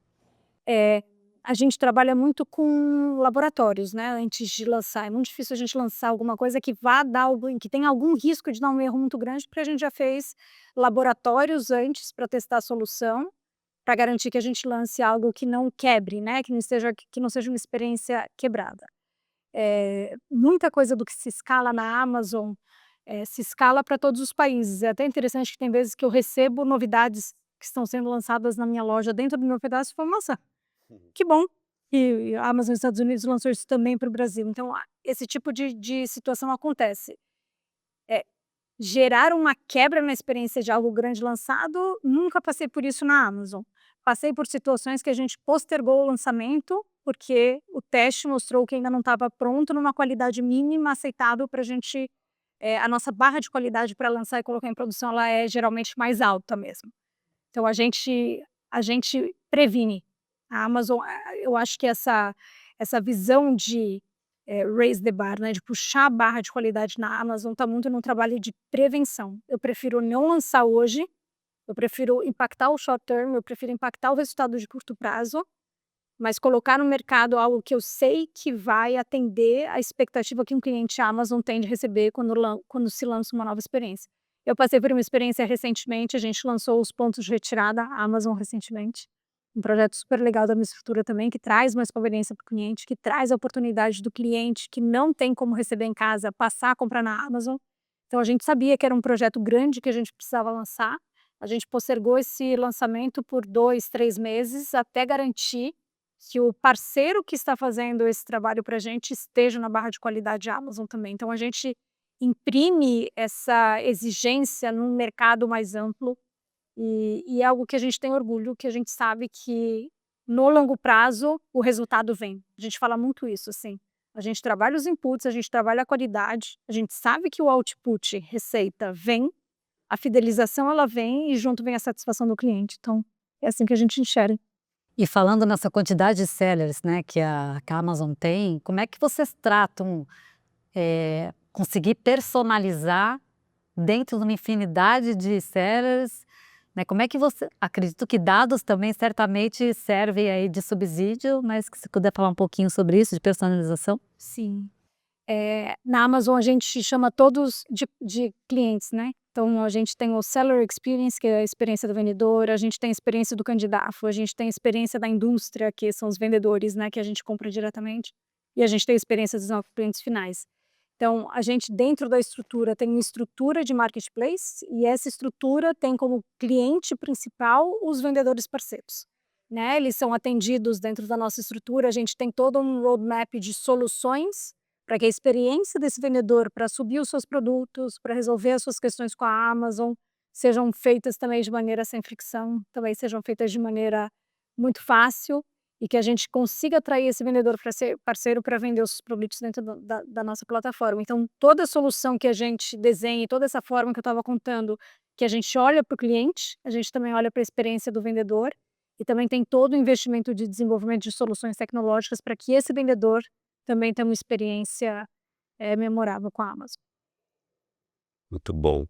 A gente trabalha muito com laboratórios, né, antes de lançar. É muito difícil a gente lançar alguma coisa que vá dar que tenha algum risco de dar um erro muito grande, porque a gente já fez laboratórios antes para testar a solução, para garantir que a gente lance algo que não quebre, né, que não seja uma experiência quebrada. Muita coisa do que se escala na Amazon, se escala para todos os países. É até interessante que tem vezes que eu recebo novidades que estão sendo lançadas na minha loja dentro do meu pedaço de maçã. Que bom que a Amazon Estados Unidos lançou isso também para o Brasil. Então, esse tipo de situação acontece. Gerar uma quebra na experiência de algo grande lançado, nunca passei por isso na Amazon. Passei por situações que a gente postergou o lançamento, porque o teste mostrou que ainda não estava pronto numa qualidade mínima aceitável para a gente. A nossa barra de qualidade para lançar e colocar em produção, ela é geralmente mais alta mesmo. Então a gente previne. A Amazon, eu acho que essa visão de raise the bar, né, de puxar a barra de qualidade na Amazon, está muito num trabalho de prevenção. Eu prefiro não lançar hoje, eu prefiro impactar o short term, eu prefiro impactar o resultado de curto prazo, mas colocar no mercado algo que eu sei que vai atender a expectativa que um cliente Amazon tem de receber quando se lança uma nova experiência. Eu passei por uma experiência recentemente, a gente lançou os pontos de retirada Amazon recentemente, um projeto super legal da minha estrutura também, que traz mais conveniência para o cliente, que traz a oportunidade do cliente que não tem como receber em casa, passar a comprar na Amazon. Então a gente sabia que era um projeto grande que a gente precisava lançar, a gente postergou esse lançamento por 2, 3 meses até garantir que o parceiro que está fazendo esse trabalho para a gente esteja na barra de qualidade Amazon também. Então a gente imprime essa exigência num mercado mais amplo, E é algo que a gente tem orgulho, que a gente sabe que no longo prazo o resultado vem. A gente fala muito isso, assim. A gente trabalha os inputs, a gente trabalha a qualidade, a gente sabe que o output, receita, vem, a fidelização ela vem e junto vem a satisfação do cliente. Então, é assim que a gente enxerga. E falando nessa quantidade de sellers, né, que a Amazon tem, como é que vocês tratam conseguir personalizar dentro de uma infinidade de sellers, né? Como é que você... Acredito que dados também certamente servem aí de subsídio, mas que se puder falar um pouquinho sobre isso, de personalização. Sim. Na Amazon a gente chama todos de clientes, né? Então a gente tem o Seller Experience, que é a experiência do vendedor, a gente tem a experiência do candidato, a gente tem a experiência da indústria, que são os vendedores, né, que a gente compra diretamente, e a gente tem a experiência dos nossos clientes finais. Então a gente dentro da estrutura tem uma estrutura de marketplace e essa estrutura tem como cliente principal os vendedores parceiros, né? Eles são atendidos dentro da nossa estrutura, a gente tem todo um roadmap de soluções para que a experiência desse vendedor para subir os seus produtos, para resolver as suas questões com a Amazon, sejam feitas também de maneira sem fricção, também sejam feitas de maneira muito fácil e que a gente consiga atrair esse vendedor para ser parceiro para vender os produtos dentro da nossa plataforma. Então, toda a solução que a gente desenha, toda essa forma que eu estava contando, que a gente olha para o cliente, a gente também olha para a experiência do vendedor e também tem todo o investimento de desenvolvimento de soluções tecnológicas para que esse vendedor também tenha uma experiência memorável com a Amazon. Muito bom.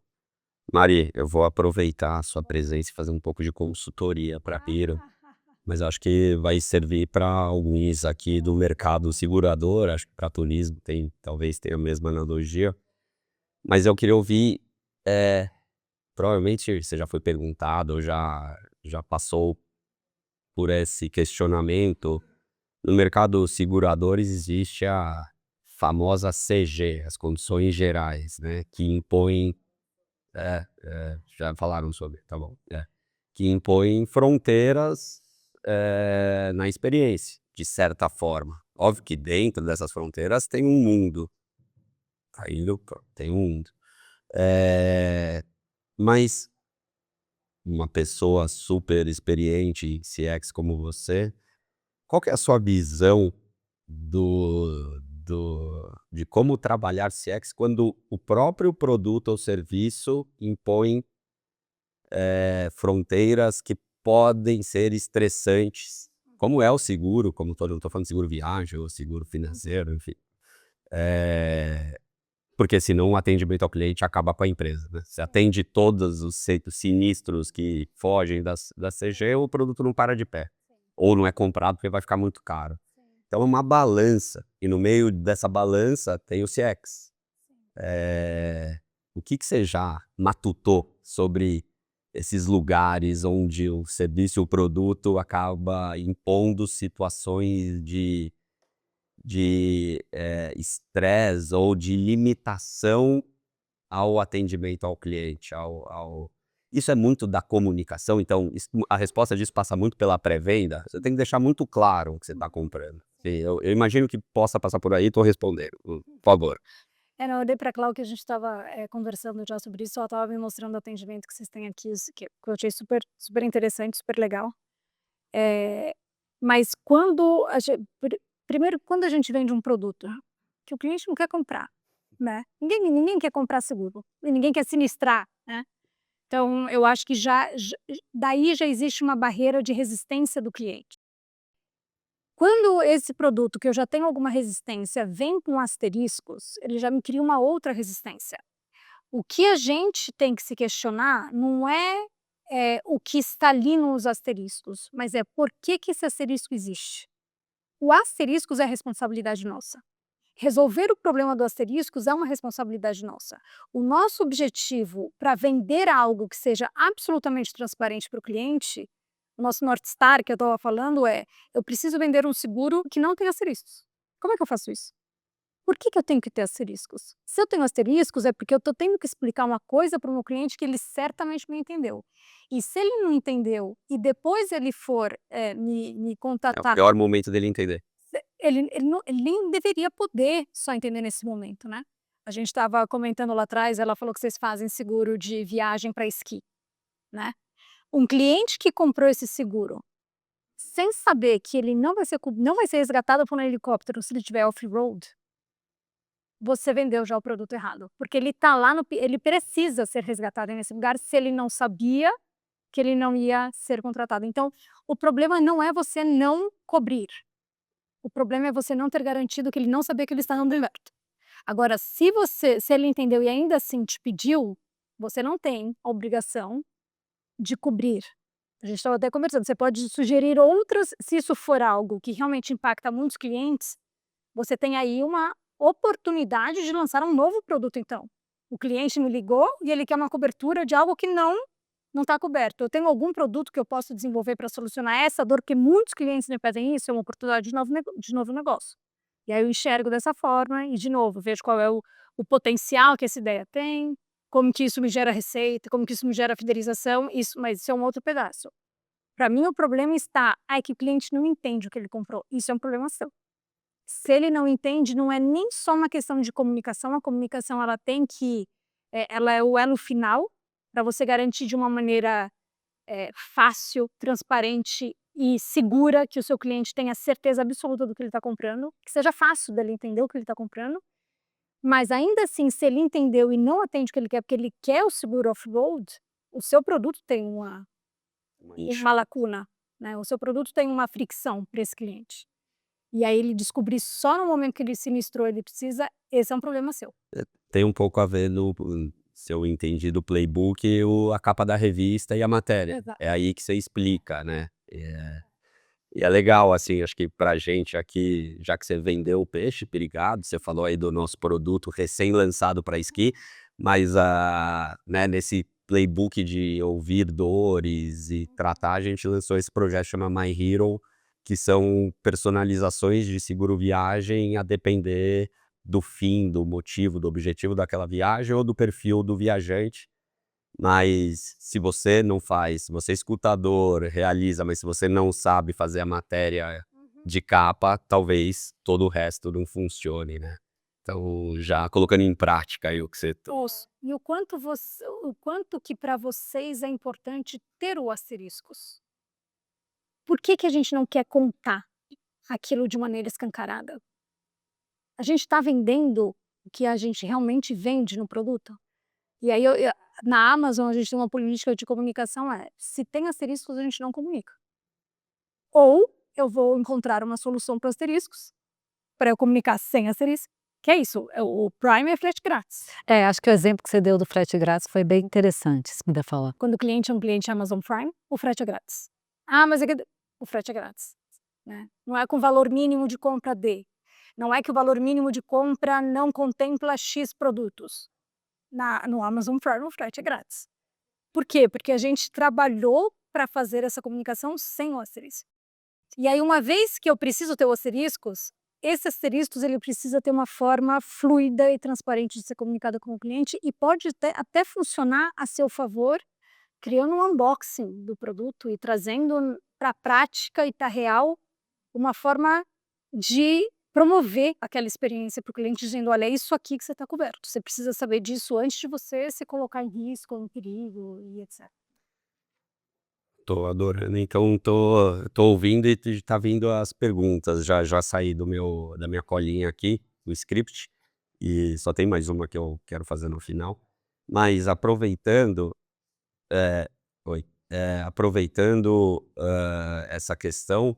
Mari, eu vou aproveitar a sua presença e fazer um pouco de consultoria para a Hiro, mas acho que vai servir para alguns aqui do mercado segurador, acho que para turismo talvez tenha a mesma analogia, mas eu queria ouvir, provavelmente você já foi perguntado ou já passou por esse questionamento. No mercado segurador existe a famosa CG, as condições gerais, né, que impõem já falaram sobre, tá bom, que impõem fronteiras, na experiência, de certa forma. Óbvio que dentro dessas fronteiras tem um mundo, tem um mundo. Mas uma pessoa super experiente em CX como você, qual que é a sua visão de como trabalhar CX quando o próprio produto ou serviço impõe fronteiras que podem ser estressantes, como é o seguro, como não estou falando de seguro viagem ou seguro financeiro, enfim. Porque senão o atendimento ao cliente acaba com a empresa, né? Você atende todos os sinistros que fogem da CG, o produto não para de pé. Ou não é comprado porque vai ficar muito caro. Então é uma balança, e no meio dessa balança tem o CX. O que você já matutou sobre esses lugares onde o serviço e o produto acaba impondo situações de estresse ou de limitação ao atendimento ao cliente, Isso é muito da comunicação, então a resposta disso passa muito pela pré-venda, você tem que deixar muito claro o que você está comprando. Eu imagino que possa passar por aí, estou respondendo, por favor. Não, eu dei para a Clau que a gente estava conversando já sobre isso, ela estava me mostrando o atendimento que vocês têm aqui, que eu achei super, super interessante, super legal. Mas primeiro, quando a gente vende um produto que o cliente não quer comprar, né? Ninguém quer comprar seguro, e ninguém quer sinistrar, né? Então, eu acho que daí já existe uma barreira de resistência do cliente. Quando esse produto, que eu já tenho alguma resistência, vem com asteriscos, ele já me cria uma outra resistência. O que a gente tem que se questionar não é o que está ali nos asteriscos, mas é por que esse asterisco existe. O asteriscos é responsabilidade nossa. Resolver o problema do asteriscos é uma responsabilidade nossa. O nosso objetivo para vender algo que seja absolutamente transparente para o cliente, o nosso North Star que eu estava falando eu preciso vender um seguro que não tem asteriscos. Como é que eu faço isso? Por que eu tenho que ter asteriscos? Se eu tenho asteriscos é porque eu estou tendo que explicar uma coisa para o meu cliente que ele certamente não entendeu. E se ele não entendeu e depois ele for me É o contatar... pior momento dele entender. Ele nem deveria poder só entender nesse momento, né? A gente estava comentando lá atrás, ela falou que vocês fazem seguro de viagem para esqui, né? Um cliente que comprou esse seguro sem saber que ele não vai ser resgatado por um helicóptero se ele estiver off-road, você vendeu já o produto errado. Porque ele tá lá ele precisa ser resgatado nesse lugar se ele não sabia que ele não ia ser contratado. Então, o problema não é você não cobrir. O problema é você não ter garantido que ele não sabia que ele está no deserto. Agora, se ele entendeu e ainda assim te pediu, você não tem a obrigação de cobrir. A gente estava até conversando, você pode sugerir outras, se isso for algo que realmente impacta muitos clientes, você tem aí uma oportunidade de lançar um novo produto então. O cliente me ligou e ele quer uma cobertura de algo que não está coberto. Eu tenho algum produto que eu posso desenvolver para solucionar essa dor, porque muitos clientes me pedem isso, é uma oportunidade de novo negócio. E aí eu enxergo dessa forma e, de novo, vejo qual é o potencial que essa ideia tem, como que isso me gera receita, como que isso me gera fidelização, mas isso é um outro pedaço. Para mim, o problema está, que o cliente não entende o que ele comprou. Isso é um problema seu. Se ele não entende, não é nem só uma questão de comunicação, a comunicação ela tem que, ela é o elo final para você garantir de uma maneira fácil, transparente e segura que o seu cliente tenha certeza absoluta do que ele está comprando, que seja fácil dele entender o que ele está comprando, mas ainda assim, se ele entendeu e não atende o que ele quer, porque ele quer o seguro off-road, o seu produto tem uma lacuna, né? O seu produto tem uma fricção para esse cliente. E aí ele descobrir só no momento que ele sinistrou, ele precisa, esse é um problema seu. Tem um pouco a ver no, se eu entendi do playbook, a capa da revista e a matéria. Exato. É aí que você explica, né? E é legal, assim, acho que pra gente aqui, já que você vendeu o peixe pirigado, você falou aí do nosso produto recém-lançado para esqui, mas né, nesse playbook de ouvir dores e tratar, a gente lançou esse projeto que chama My Hero, que são personalizações de seguro viagem a depender do fim, do motivo, do objetivo daquela viagem ou do perfil do viajante. Mas se você não faz, se você escuta a dor, realiza, mas se você não sabe fazer a matéria de capa, talvez todo o resto não funcione, né. Então, já colocando em prática aí o que você E o quanto que para vocês é importante ter o asteriscos? Por que a gente não quer contar aquilo de maneira escancarada? A gente está vendendo o que a gente realmente vende no produto? E aí na Amazon a gente tem uma política de comunicação, se tem asteriscos a gente não comunica. Ou eu vou encontrar uma solução para asteriscos, para eu comunicar sem asterisco, que é isso, o Prime é frete grátis. Acho que o exemplo que você deu do frete grátis foi bem interessante, se puder falar. Quando o cliente é um cliente Amazon Prime, o frete é grátis. Mas o frete é grátis, né? Não é com valor mínimo de compra de. Não é que o valor mínimo de compra não contempla X produtos. No Amazon Prime o frete é grátis. Por quê? Porque a gente trabalhou para fazer essa comunicação sem o asterisco. E aí, uma vez que eu preciso ter os asteriscos, esse asteriscos ele precisa ter uma forma fluida e transparente de ser comunicado com o cliente e pode até funcionar a seu favor, criando um unboxing do produto e trazendo para a prática e para a real uma forma de promover aquela experiência para o cliente, dizendo, olha, é isso aqui que você está coberto, você precisa saber disso antes de você se colocar em risco, em perigo e etc. Tô adorando, então tô ouvindo e tá vindo as perguntas, já saí da minha colinha aqui, do script, e só tem mais uma que eu quero fazer no final, mas aproveitando, oi, aproveitando, essa questão,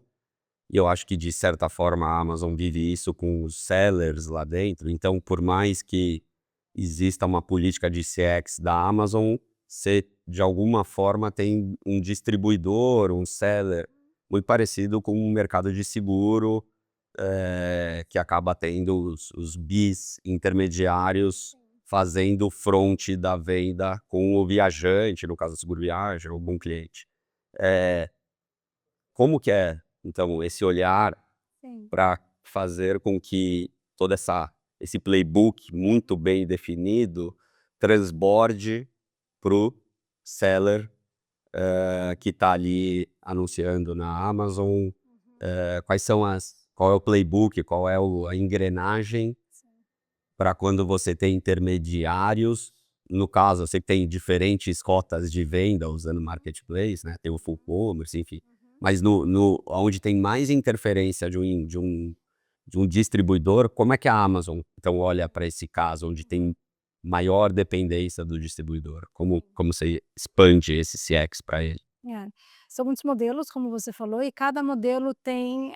e eu acho que de certa forma a Amazon vive isso com os sellers lá dentro, então por mais que exista uma política de CX da Amazon, você de alguma forma tem um distribuidor, um seller, muito parecido com o mercado de seguro, que acaba tendo os BIs intermediários fazendo o front da venda com o viajante, no caso do seguro viagem, algum cliente. Como que é, então, esse olhar para fazer com que todo esse playbook muito bem definido transborde para o seller que está ali anunciando na Amazon, qual é o playbook, qual é a engrenagem para quando você tem intermediários no caso, eu sei que tem diferentes rotas de venda usando marketplace, né? Tem o full commerce, enfim. Mas onde tem mais interferência de um distribuidor, como é que a Amazon então olha para esse caso, onde tem maior dependência do distribuidor? Como você expande esse CX para ele? É. São muitos modelos, como você falou, e cada modelo tem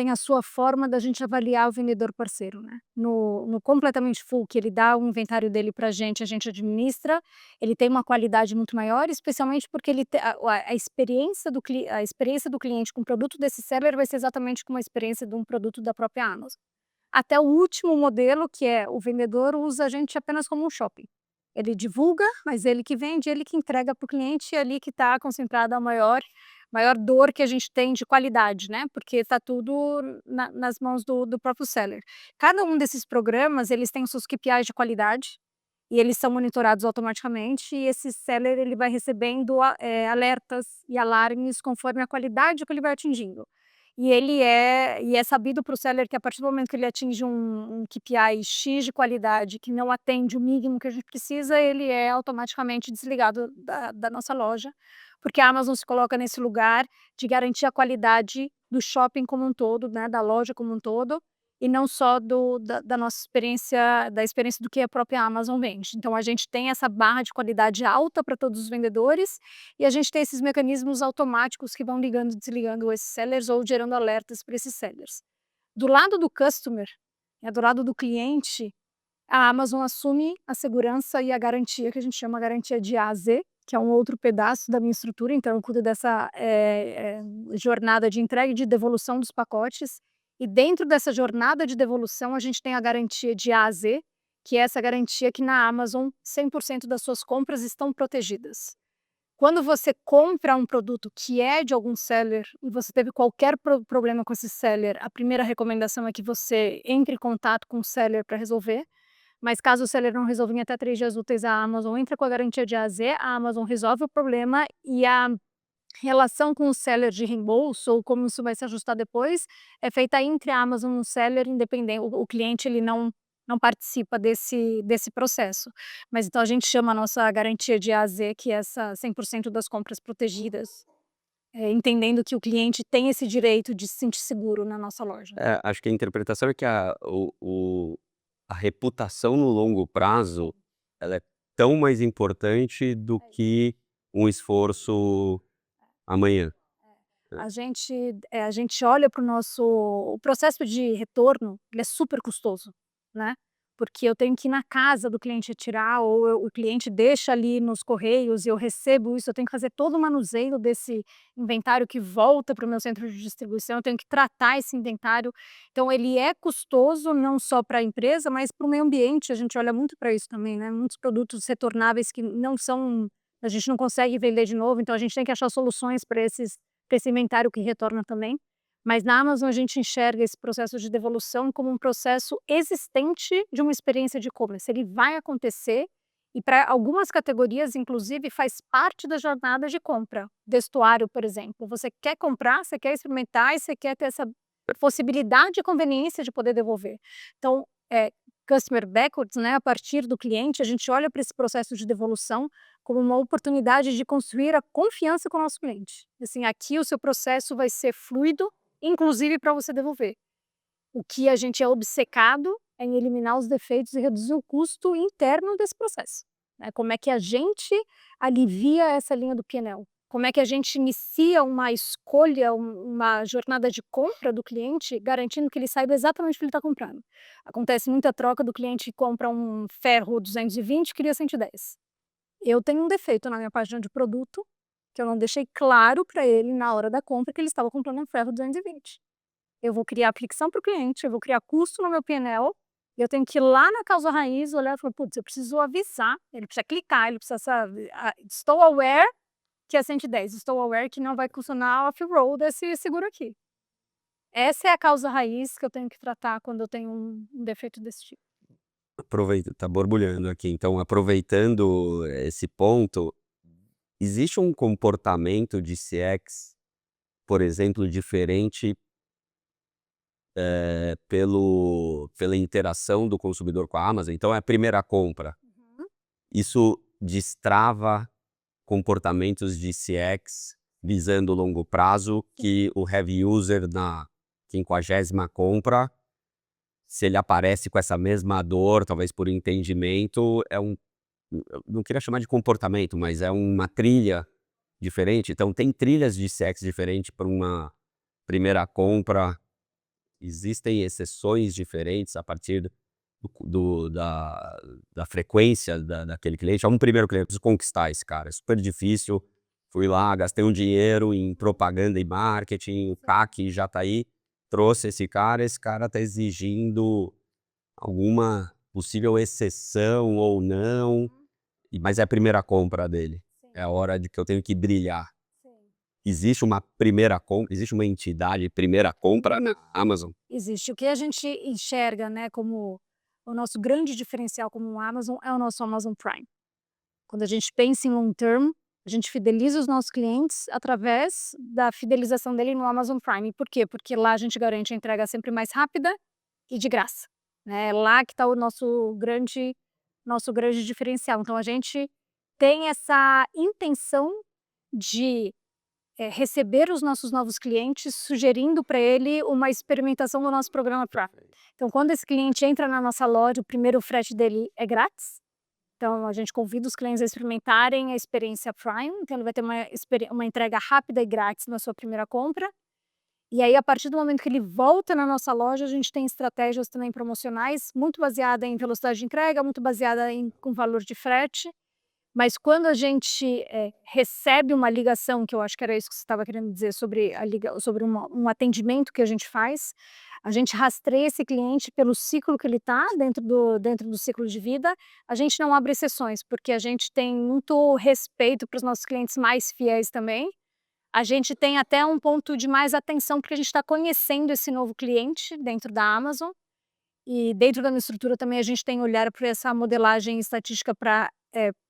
a sua forma da gente avaliar o vendedor parceiro, né. No completamente full, que ele dá o inventário dele pra gente, a gente administra, ele tem uma qualidade muito maior, especialmente porque ele te a experiência do cliente com o produto desse seller vai ser exatamente como a experiência de um produto da própria Amazon. Até o último modelo, que é o vendedor usa a gente apenas como um shopping. Ele divulga, mas ele que vende, ele que entrega para o cliente, e é ali que está concentrada a maior dor que a gente tem de qualidade, né, porque está tudo nas mãos do próprio seller. Cada um desses programas, eles têm os seus KPIs de qualidade, e eles são monitorados automaticamente, e esse seller ele vai recebendo alertas e alarmes conforme a qualidade que ele vai atingindo. E é sabido para o seller que a partir do momento que ele atinge um KPI X de qualidade, que não atende o mínimo que a gente precisa, ele é automaticamente desligado da nossa loja, porque a Amazon se coloca nesse lugar de garantir a qualidade do shopping como um todo, né, da loja como um todo, e não só da nossa experiência, da experiência do que a própria Amazon vende. Então a gente tem essa barra de qualidade alta para todos os vendedores, e a gente tem esses mecanismos automáticos que vão ligando e desligando esses sellers ou gerando alertas para esses sellers. Do lado do customer, do lado do cliente, a Amazon assume a segurança e a garantia, que a gente chama garantia de A a Z, que é um outro pedaço da minha estrutura, então eu cuido dessa jornada de entrega e de devolução dos pacotes, e dentro dessa jornada de devolução a gente tem a garantia de A a Z, que é essa garantia que na Amazon 100% das suas compras estão protegidas. Quando você compra um produto que é de algum seller e você teve qualquer problema com esse seller, a primeira recomendação é que você entre em contato com o seller para resolver, mas caso o seller não resolva em até 3 dias úteis, a Amazon entra com a garantia de A a Z, a Amazon resolve o problema, e a relação com o seller de reembolso, ou como isso vai se ajustar depois, é feita entre a Amazon e o seller, independente, o cliente ele não participa desse processo. Mas então a gente chama a nossa garantia de A a Z, que é essa 100% das compras protegidas, entendendo que o cliente tem esse direito de se sentir seguro na nossa loja. Acho que a interpretação é que a reputação no longo prazo, ela é tão mais importante do que um esforço amanhã. A gente olha para o processo de retorno, ele é super custoso, né, porque eu tenho que ir na casa do cliente retirar, ou o cliente deixa ali nos correios e eu recebo isso, eu tenho que fazer todo o manuseio desse inventário que volta para o meu centro de distribuição, eu tenho que tratar esse inventário, então ele é custoso não só para a empresa, mas para o meio ambiente, a gente olha muito para isso também, né, muitos produtos retornáveis que não são, a gente não consegue vender de novo, então a gente tem que achar soluções para esse inventário que retorna também, mas na Amazon a gente enxerga esse processo de devolução como um processo existente de uma experiência de e-commerce, ele vai acontecer, e para algumas categorias inclusive faz parte da jornada de compra. Vestuário, por exemplo, você quer comprar, você quer experimentar e você quer ter essa possibilidade e conveniência de poder devolver. Então, customer backwards, né, a partir do cliente, a gente olha para esse processo de devolução como uma oportunidade de construir a confiança com o nosso cliente. Assim, aqui o seu processo vai ser fluido, inclusive para você devolver. O que a gente é obcecado é em eliminar os defeitos e reduzir o custo interno desse processo, né? Como é que a gente alivia essa linha do P&L? Como é que a gente inicia uma escolha, uma jornada de compra do cliente, garantindo que ele saiba exatamente o que ele está comprando. Acontece muita troca do cliente que compra um ferro 220 e queria 110. Eu tenho um defeito na minha página de produto, que eu não deixei claro para ele na hora da compra que ele estava comprando um ferro 220. Eu vou criar fricção para o cliente, eu vou criar custo no meu P&L, e eu tenho que ir lá na causa raiz, olhar e falar, putz, eu preciso avisar, ele precisa clicar, ele precisa saber, estou aware que é 110, estou aware que não vai funcionar off-road esse seguro aqui. Essa é a causa raiz que eu tenho que tratar quando eu tenho um defeito desse tipo. Tá borbulhando aqui, então aproveitando esse ponto, existe um comportamento de CX, por exemplo, diferente pela interação do consumidor com a Amazon? Então é a primeira compra. isso destrava comportamentos de CX visando o longo prazo que o heavy user na 50ª compra, se ele aparece com essa mesma dor, talvez por entendimento, eu não queria chamar de comportamento, mas é uma trilha diferente. Então tem trilhas de CX diferente para uma primeira compra, existem exceções diferentes a partir da frequência daquele cliente. É um primeiro cliente, eu preciso conquistar esse cara, é super difícil. Fui lá, gastei um dinheiro em propaganda e marketing, o CAC já está aí, trouxe esse cara está exigindo alguma possível exceção ou não, mas é a primeira compra dele, é a hora de que eu tenho que brilhar. Existe uma primeira compra, existe uma entidade primeira compra na Amazon? Existe. O que a gente enxerga, né, como o nosso grande diferencial como Amazon é o nosso Amazon Prime. Quando a gente pensa em long term, a gente fideliza os nossos clientes através da fidelização dele no Amazon Prime. Por quê? Porque lá a gente garante a entrega sempre mais rápida e de graça, né? É lá que está o nosso grande diferencial. Então a gente tem essa intenção de receber os nossos novos clientes, sugerindo para ele uma experimentação do nosso programa Prime. Então, quando esse cliente entra na nossa loja, o primeiro frete dele é grátis. Então, a gente convida os clientes a experimentarem a experiência Prime. Então, ele vai ter uma entrega rápida e grátis na sua primeira compra. E aí, a partir do momento que ele volta na nossa loja, a gente tem estratégias também promocionais, muito baseada em velocidade de entrega, muito baseada com valor de frete. Mas quando a gente recebe uma ligação, que eu acho que era isso que você estava querendo dizer, sobre um atendimento que a gente rastreia esse cliente pelo ciclo que ele está, dentro do ciclo de vida. A gente não abre exceções, porque a gente tem muito respeito para os nossos clientes mais fiéis também. A gente tem até um ponto de mais atenção, porque a gente está conhecendo esse novo cliente dentro da Amazon. E dentro da minha estrutura também a gente tem olhar para essa modelagem estatística para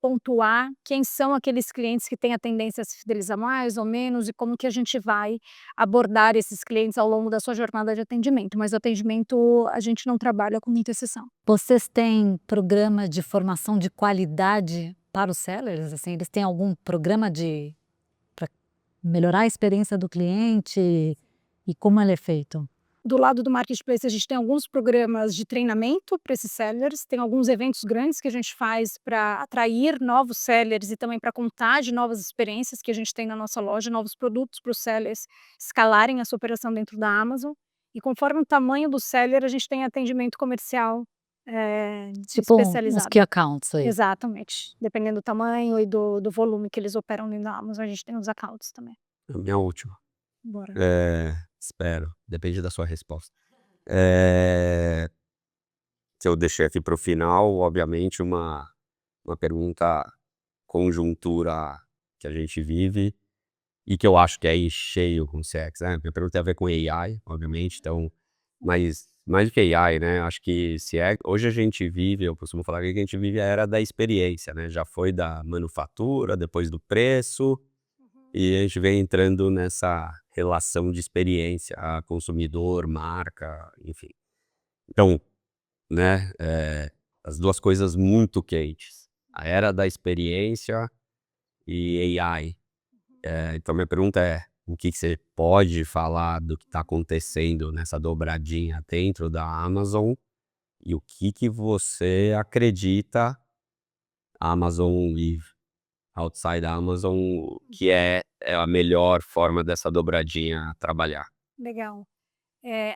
pontuar quem são aqueles clientes que têm a tendência a se fidelizar mais ou menos e como que a gente vai abordar esses clientes ao longo da sua jornada de atendimento. Mas o atendimento a gente não trabalha com muita exceção. Vocês têm programa de formação de qualidade para os sellers? Assim, eles têm algum programa para melhorar a experiência do cliente e como ele é feito? Do lado do marketplace, a gente tem alguns programas de treinamento para esses sellers, tem alguns eventos grandes que a gente faz para atrair novos sellers e também para contar de novas experiências que a gente tem na nossa loja, novos produtos para os sellers escalarem a sua operação dentro da Amazon. E conforme o tamanho do seller, a gente tem atendimento comercial Tipo uns especializado. key accounts aí. Exatamente. Dependendo do tamanho e do volume que eles operam dentro da Amazon, a gente tem os accounts também. A minha última. Bora. Espero, depende da sua resposta. Se eu deixei aqui para o final, obviamente, uma pergunta conjuntura que a gente vive e que eu acho que é aí cheio com CX, né? Minha pergunta tem a ver com AI, obviamente, então, mas mais do que AI, né? Acho que CX, hoje a gente vive, eu costumo falar que a gente vive a era da experiência, né? Já foi da manufatura, depois do preço, e a gente vem entrando nessa relação de experiência, consumidor, marca, enfim. Então, né, as duas coisas muito quentes, a era da experiência e AI. Então minha pergunta é, o que você pode falar do que está acontecendo nessa dobradinha dentro da Amazon e o que você acredita Amazon e outside da Amazon, que é a melhor forma dessa dobradinha trabalhar? Legal.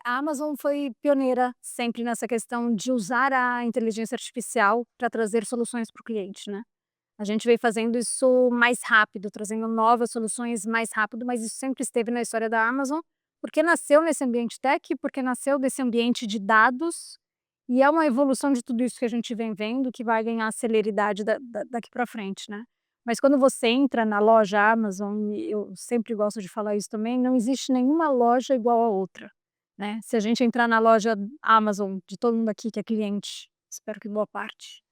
A Amazon foi pioneira sempre nessa questão de usar a inteligência artificial para trazer soluções para o cliente, né? A gente veio fazendo isso mais rápido, trazendo novas soluções mais rápido, mas isso sempre esteve na história da Amazon, porque nasceu nesse ambiente tech, porque nasceu desse ambiente de dados, e é uma evolução de tudo isso que a gente vem vendo, que vai ganhar celeridade daqui para frente, né? Mas quando você entra na loja Amazon, e eu sempre gosto de falar isso também, não existe nenhuma loja igual a outra, né? Se a gente entrar na loja Amazon de todo mundo aqui que é cliente, espero que boa parte,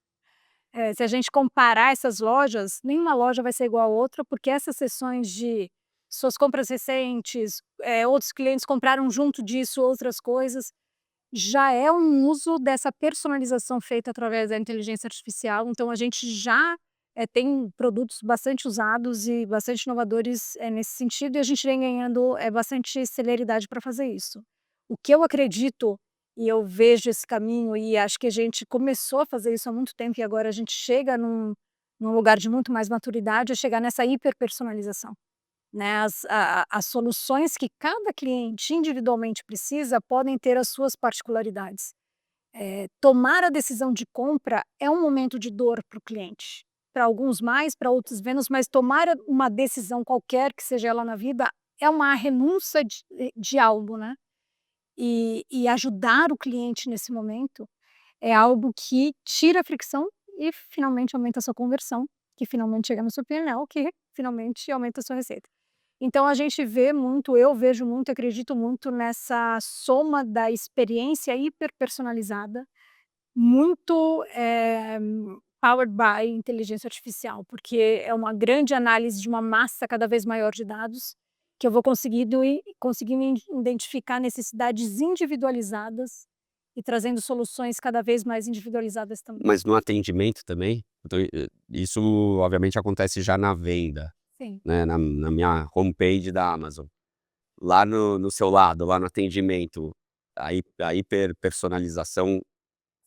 se a gente comparar essas lojas, nenhuma loja vai ser igual a outra, porque essas seções de suas compras recentes, outros clientes compraram junto disso outras coisas, já é um uso dessa personalização feita através da inteligência artificial. Então a gente já tem produtos bastante usados e bastante inovadores nesse sentido, e a gente vem ganhando bastante celeridade para fazer isso. O que eu acredito, e eu vejo esse caminho, e acho que a gente começou a fazer isso há muito tempo, e agora a gente chega num lugar de muito mais maturidade, é chegar nessa hiperpersonalização, né? As soluções que cada cliente individualmente precisa podem ter as suas particularidades. Tomar a decisão de compra é um momento de dor para o cliente. Para alguns mais, para outros menos, mas tomar uma decisão qualquer que seja ela na vida é uma renúncia de algo, né? E ajudar o cliente nesse momento é algo que tira a fricção e finalmente aumenta a sua conversão, que finalmente chega no seu PNL, que finalmente aumenta a sua receita. Então a gente vê muito, eu vejo muito, acredito muito nessa soma da experiência hiperpersonalizada, muito powered by inteligência artificial, porque é uma grande análise de uma massa cada vez maior de dados, que eu vou conseguindo identificar necessidades individualizadas e trazendo soluções cada vez mais individualizadas também. Mas no atendimento também? Então, isso obviamente acontece já na venda, Sim. né, na minha homepage da Amazon. Lá no seu lado, lá no atendimento, a hiperpersonalização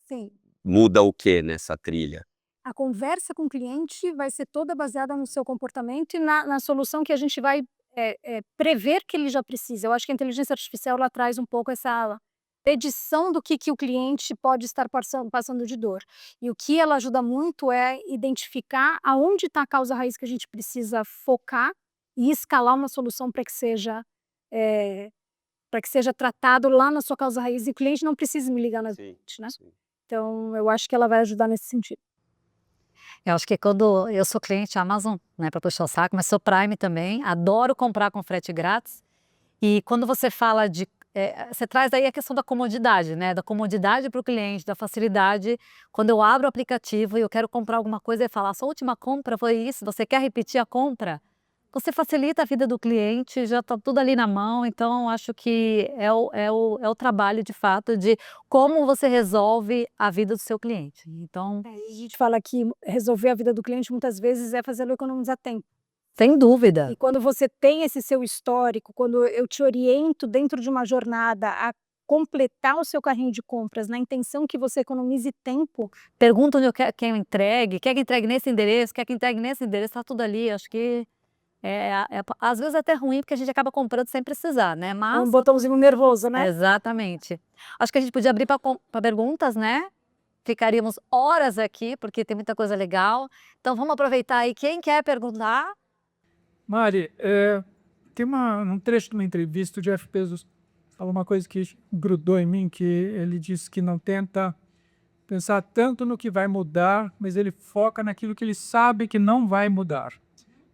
Sim. muda o quê nessa trilha? A conversa com o cliente vai ser toda baseada no seu comportamento e na solução que a gente vai prever que ele já precisa. Eu acho que a inteligência artificial ela traz um pouco essa predição do que o cliente pode estar passando de dor. E o que ela ajuda muito é identificar aonde está a causa raiz que a gente precisa focar e escalar uma solução para que seja tratado lá na sua causa raiz e o cliente não precisa me ligar na frente, né? Sim. Então eu acho que ela vai ajudar nesse sentido. Eu acho que quando eu sou cliente Amazon, né, para puxar o saco, mas sou Prime também, adoro comprar com frete grátis. E quando você fala de, você traz aí a questão da comodidade, né, da comodidade para o cliente, da facilidade. Quando eu abro o aplicativo e eu quero comprar alguma coisa e falar, sua última compra foi isso, você quer repetir a compra? Você facilita a vida do cliente, já está tudo ali na mão, então acho que é o trabalho de fato de como você resolve a vida do seu cliente. Então, A gente fala que resolver a vida do cliente muitas vezes é fazê-lo economizar tempo. sem dúvida. E quando você tem esse seu histórico, quando eu te oriento dentro de uma jornada a completar o seu carrinho de compras na intenção que você economize tempo. Pergunta onde eu quero que eu entregue, quer que entregue nesse endereço, quer que entregue nesse endereço, está tudo ali. Acho que às vezes é até ruim porque a gente acaba comprando sem precisar, né? É Mas um botãozinho nervoso, né? exatamente. Acho que a gente podia abrir para perguntas, né? Ficaríamos horas aqui porque tem muita coisa legal. Então vamos aproveitar aí. Quem quer perguntar? Mari, tem um trecho de uma entrevista, o Jeff Bezos falou uma coisa que grudou em mim, que ele disse que não tenta pensar tanto no que vai mudar, mas ele foca naquilo que ele sabe que não vai mudar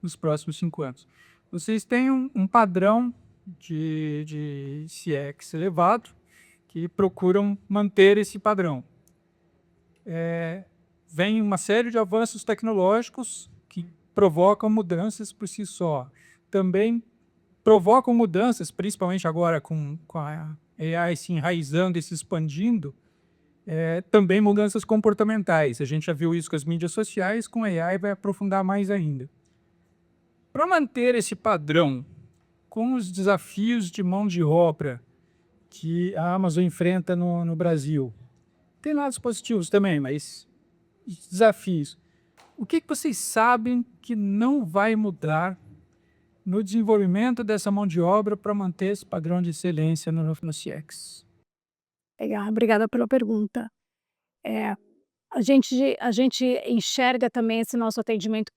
nos próximos 5 anos. Vocês têm um padrão de CX elevado que procuram manter esse padrão. Vem uma série de avanços tecnológicos que provocam mudanças por si só. Também provocam mudanças, principalmente agora com a AI se enraizando e se expandindo, também mudanças comportamentais. A gente já viu isso com as mídias sociais, com a AI vai aprofundar mais ainda. Para manter esse padrão, com os desafios de mão de obra que a Amazon enfrenta no Brasil, tem lados positivos também, mas desafios. O que vocês sabem que não vai mudar no desenvolvimento dessa mão de obra para manter esse padrão de excelência no CX? Legal, obrigada pela pergunta. A gente enxerga também esse nosso atendimento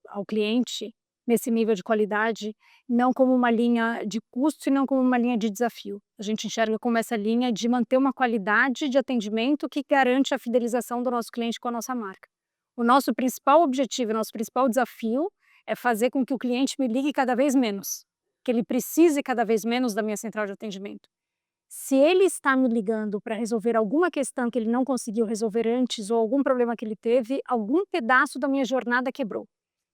ao cliente, nesse nível de qualidade, não como uma linha de custo e não como uma linha de desafio. A gente enxerga como essa linha de manter uma qualidade de atendimento que garante a fidelização do nosso cliente com a nossa marca. O nosso principal objetivo, o nosso principal desafio é fazer com que o cliente me ligue cada vez menos, que ele precise cada vez menos da minha central de atendimento. Se ele está me ligando para resolver alguma questão que ele não conseguiu resolver antes ou algum problema que ele teve, algum pedaço da minha jornada quebrou.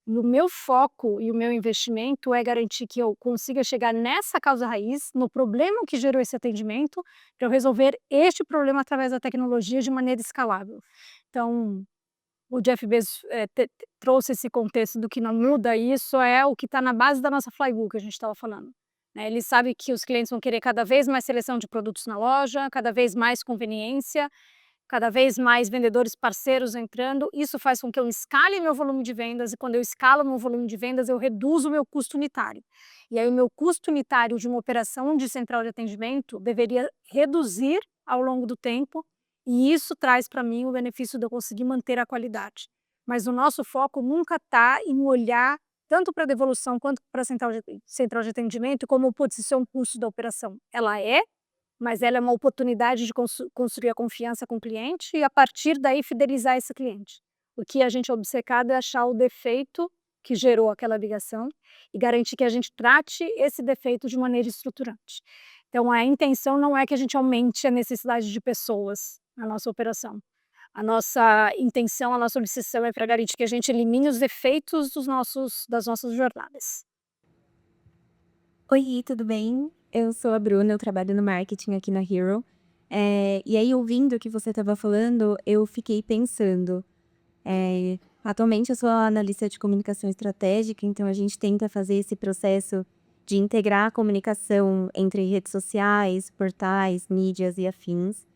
E o meu foco e o meu investimento é garantir que eu consiga chegar nessa causa raiz, no problema que gerou esse atendimento, para eu resolver este problema através da tecnologia de maneira escalável. Então, o Jeff Bezos trouxe esse contexto do que não muda, e isso é o que está na base da nossa flywheel que a gente estava falando, né? Ele sabe que os clientes vão querer cada vez mais seleção de produtos na loja, cada vez mais conveniência, cada vez mais vendedores parceiros entrando. Isso faz com que eu escale meu volume de vendas, e quando eu escalo meu volume de vendas, eu reduzo o meu custo unitário. E aí o meu custo unitário de uma operação de central de atendimento deveria reduzir ao longo do tempo, e isso traz para mim o benefício de eu conseguir manter a qualidade. Mas o nosso foco nunca está em olhar tanto para a devolução quanto para a central de atendimento como, putz, isso é um custo da operação. Ela é, mas ela é uma oportunidade de construir a confiança com o cliente e, a partir daí, fidelizar esse cliente. O que a gente é obcecado é achar o defeito que gerou aquela ligação e garantir que a gente trate esse defeito de maneira estruturante. Então, a intenção não é que a gente aumente a necessidade de pessoas na nossa operação. A nossa intenção, a nossa obsessão é para garantir que a gente elimine os defeitos das nossas jornadas. Oi, tudo bem? Eu sou a Bruna, eu trabalho no marketing aqui na Hero. E aí, ouvindo o que você estava falando, eu fiquei pensando. Atualmente, eu sou analista de comunicação estratégica, então a gente tenta fazer esse processo de integrar a comunicação entre redes sociais, portais, mídias e afins.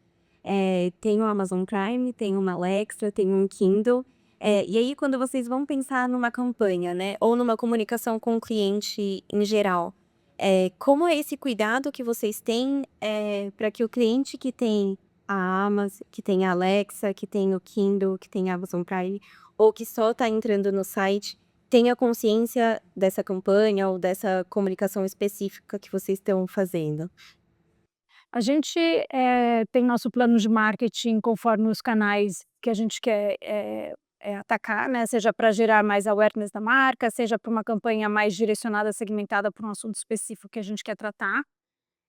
Tem o Amazon Prime, tem uma Alexa, tem um Kindle. E aí, quando vocês vão pensar numa campanha, né, ou numa comunicação com o cliente em geral, como é esse cuidado que vocês têm para que o cliente que tem a Amazon, que tem a Alexa, que tem o Kindle, que tem a Amazon Prime, ou que só está entrando no site, tenha consciência dessa campanha ou dessa comunicação específica que vocês estão fazendo? A gente tem nosso plano de marketing conforme os canais que a gente quer atacar, né? Seja para gerar mais awareness da marca, seja para uma campanha mais direcionada, segmentada para um assunto específico que a gente quer tratar.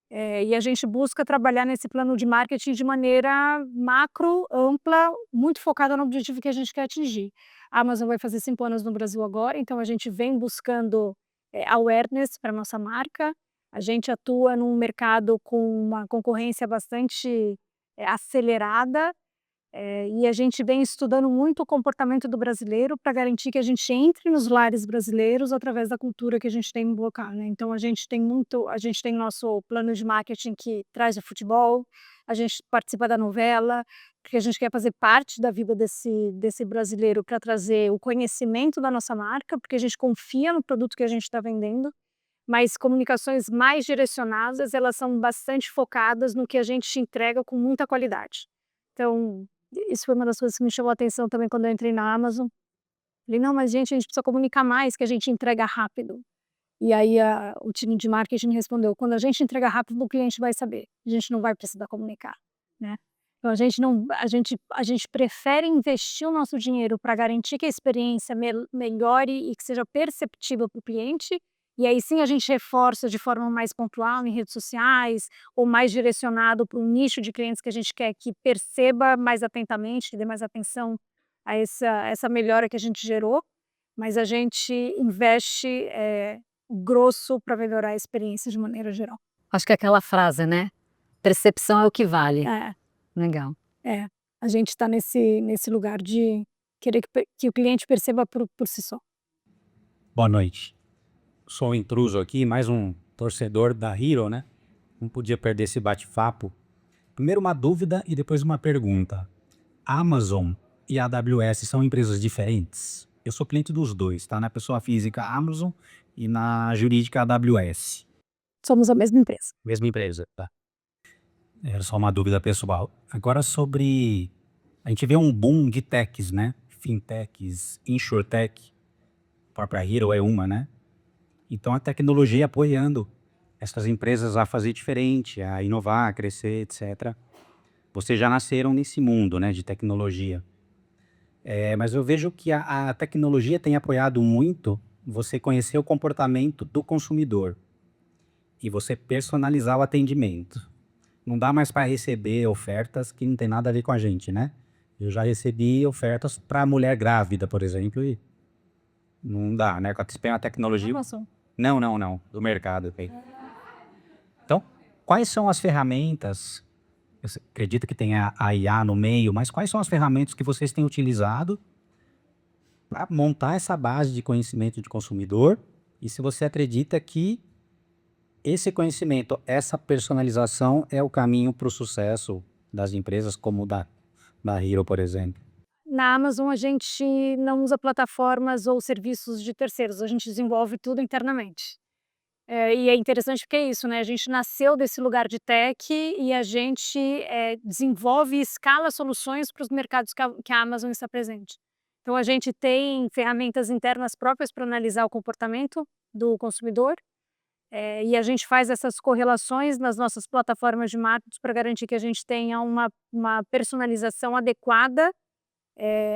E a gente busca trabalhar nesse plano de marketing de maneira macro, ampla, muito focada no objetivo que a gente quer atingir. A Amazon vai fazer 5 anos no Brasil agora, então a gente vem buscando awareness para a nossa marca. A gente atua num mercado com uma concorrência bastante acelerada, e a gente vem estudando muito o comportamento do brasileiro para garantir que a gente entre nos lares brasileiros através da cultura que a gente tem no local, né? Então a gente tem nosso plano de marketing que traz o futebol, a gente participa da novela, porque a gente quer fazer parte da vida desse brasileiro para trazer o conhecimento da nossa marca, porque a gente confia no produto que a gente está vendendo. Mas comunicações mais direcionadas, elas são bastante focadas no que a gente entrega com muita qualidade. Então, isso foi uma das coisas que me chamou a atenção também quando eu entrei na Amazon. Falei, não, mas gente, a gente precisa comunicar mais, que a gente entrega rápido. E aí o time de marketing respondeu, quando a gente entrega rápido, o cliente vai saber, a gente não vai precisar comunicar, né? Então a gente prefere investir o nosso dinheiro para garantir que a experiência melhore e que seja perceptível para o cliente, e aí sim a gente reforça de forma mais pontual em redes sociais, ou mais direcionado para um nicho de clientes que a gente quer que perceba mais atentamente, que dê mais atenção a essa melhora que a gente gerou, mas a gente investe grosso para melhorar a experiência de maneira geral. Acho que é aquela frase, né? Percepção é o que vale. É, Legal. a gente está nesse lugar de querer que o cliente perceba por si só. Boa noite. Sou um intruso aqui, mais um torcedor da Hero, né? Não podia perder esse bate-papo. Primeiro uma dúvida e depois uma pergunta. A Amazon e a AWS são empresas diferentes? Eu sou cliente dos dois, tá? Na pessoa física Amazon e na jurídica AWS. Somos a mesma empresa. Mesma empresa, tá? Era só uma dúvida pessoal. Agora sobre... A gente vê um boom de techs, né? Fintechs, insurtech. A própria Hero é uma, né? Então a tecnologia apoiando essas empresas a fazer diferente, a inovar, a crescer, etc. Vocês já nasceram nesse mundo, né, de tecnologia. Mas eu vejo que a tecnologia tem apoiado muito você conhecer o comportamento do consumidor e você personalizar o atendimento. Não dá mais para receber ofertas que não tem nada a ver com a gente, né? Eu já recebi ofertas para mulher grávida, por exemplo, e Não dá, né? Quando você tem uma tecnologia... Amazon. Não, do mercado. Então, quais são as ferramentas? Eu acredito que tem a IA no meio, mas quais são as ferramentas que vocês têm utilizado para montar essa base de conhecimento de consumidor? E se você acredita que esse conhecimento, essa personalização é o caminho para o sucesso das empresas como da Hero, por exemplo? Na Amazon, a gente não usa plataformas ou serviços de terceiros, a gente desenvolve tudo internamente. E é interessante porque é isso, né? A gente nasceu desse lugar de tech e a gente desenvolve e escala soluções para os mercados que a Amazon está presente. Então, a gente tem ferramentas internas próprias para analisar o comportamento do consumidor, e a gente faz essas correlações nas nossas plataformas de marketing para garantir que a gente tenha uma personalização adequada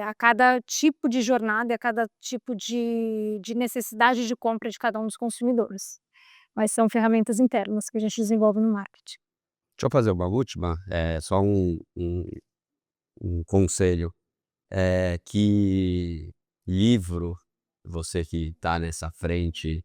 a cada tipo de jornada e a cada tipo de necessidade de compra de cada um dos consumidores. Mas são ferramentas internas que a gente desenvolve no marketing. Deixa eu fazer uma última, só um conselho, que livro, você que está nessa frente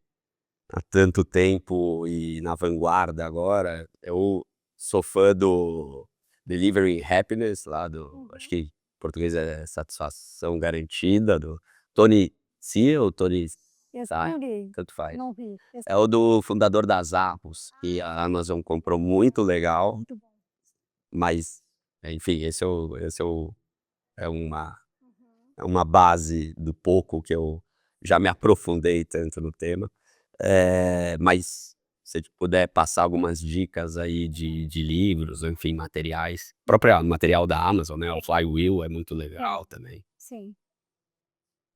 há tanto tempo e na vanguarda agora, eu sou fã do Delivering Happiness, lá do, acho que em português é Satisfação Garantida, do Tony C ou Tony Esse Tá, não li, tanto faz. não vi. Esse É o do fundador da Zappos, que a Amazon comprou, muito legal, muito bom. mas, enfim, é uma base do pouco que eu já me aprofundei tanto no tema. Mas se puder passar algumas dicas aí de livros, enfim, materiais. O próprio material da Amazon, né? O Flywheel é muito legal também. Sim.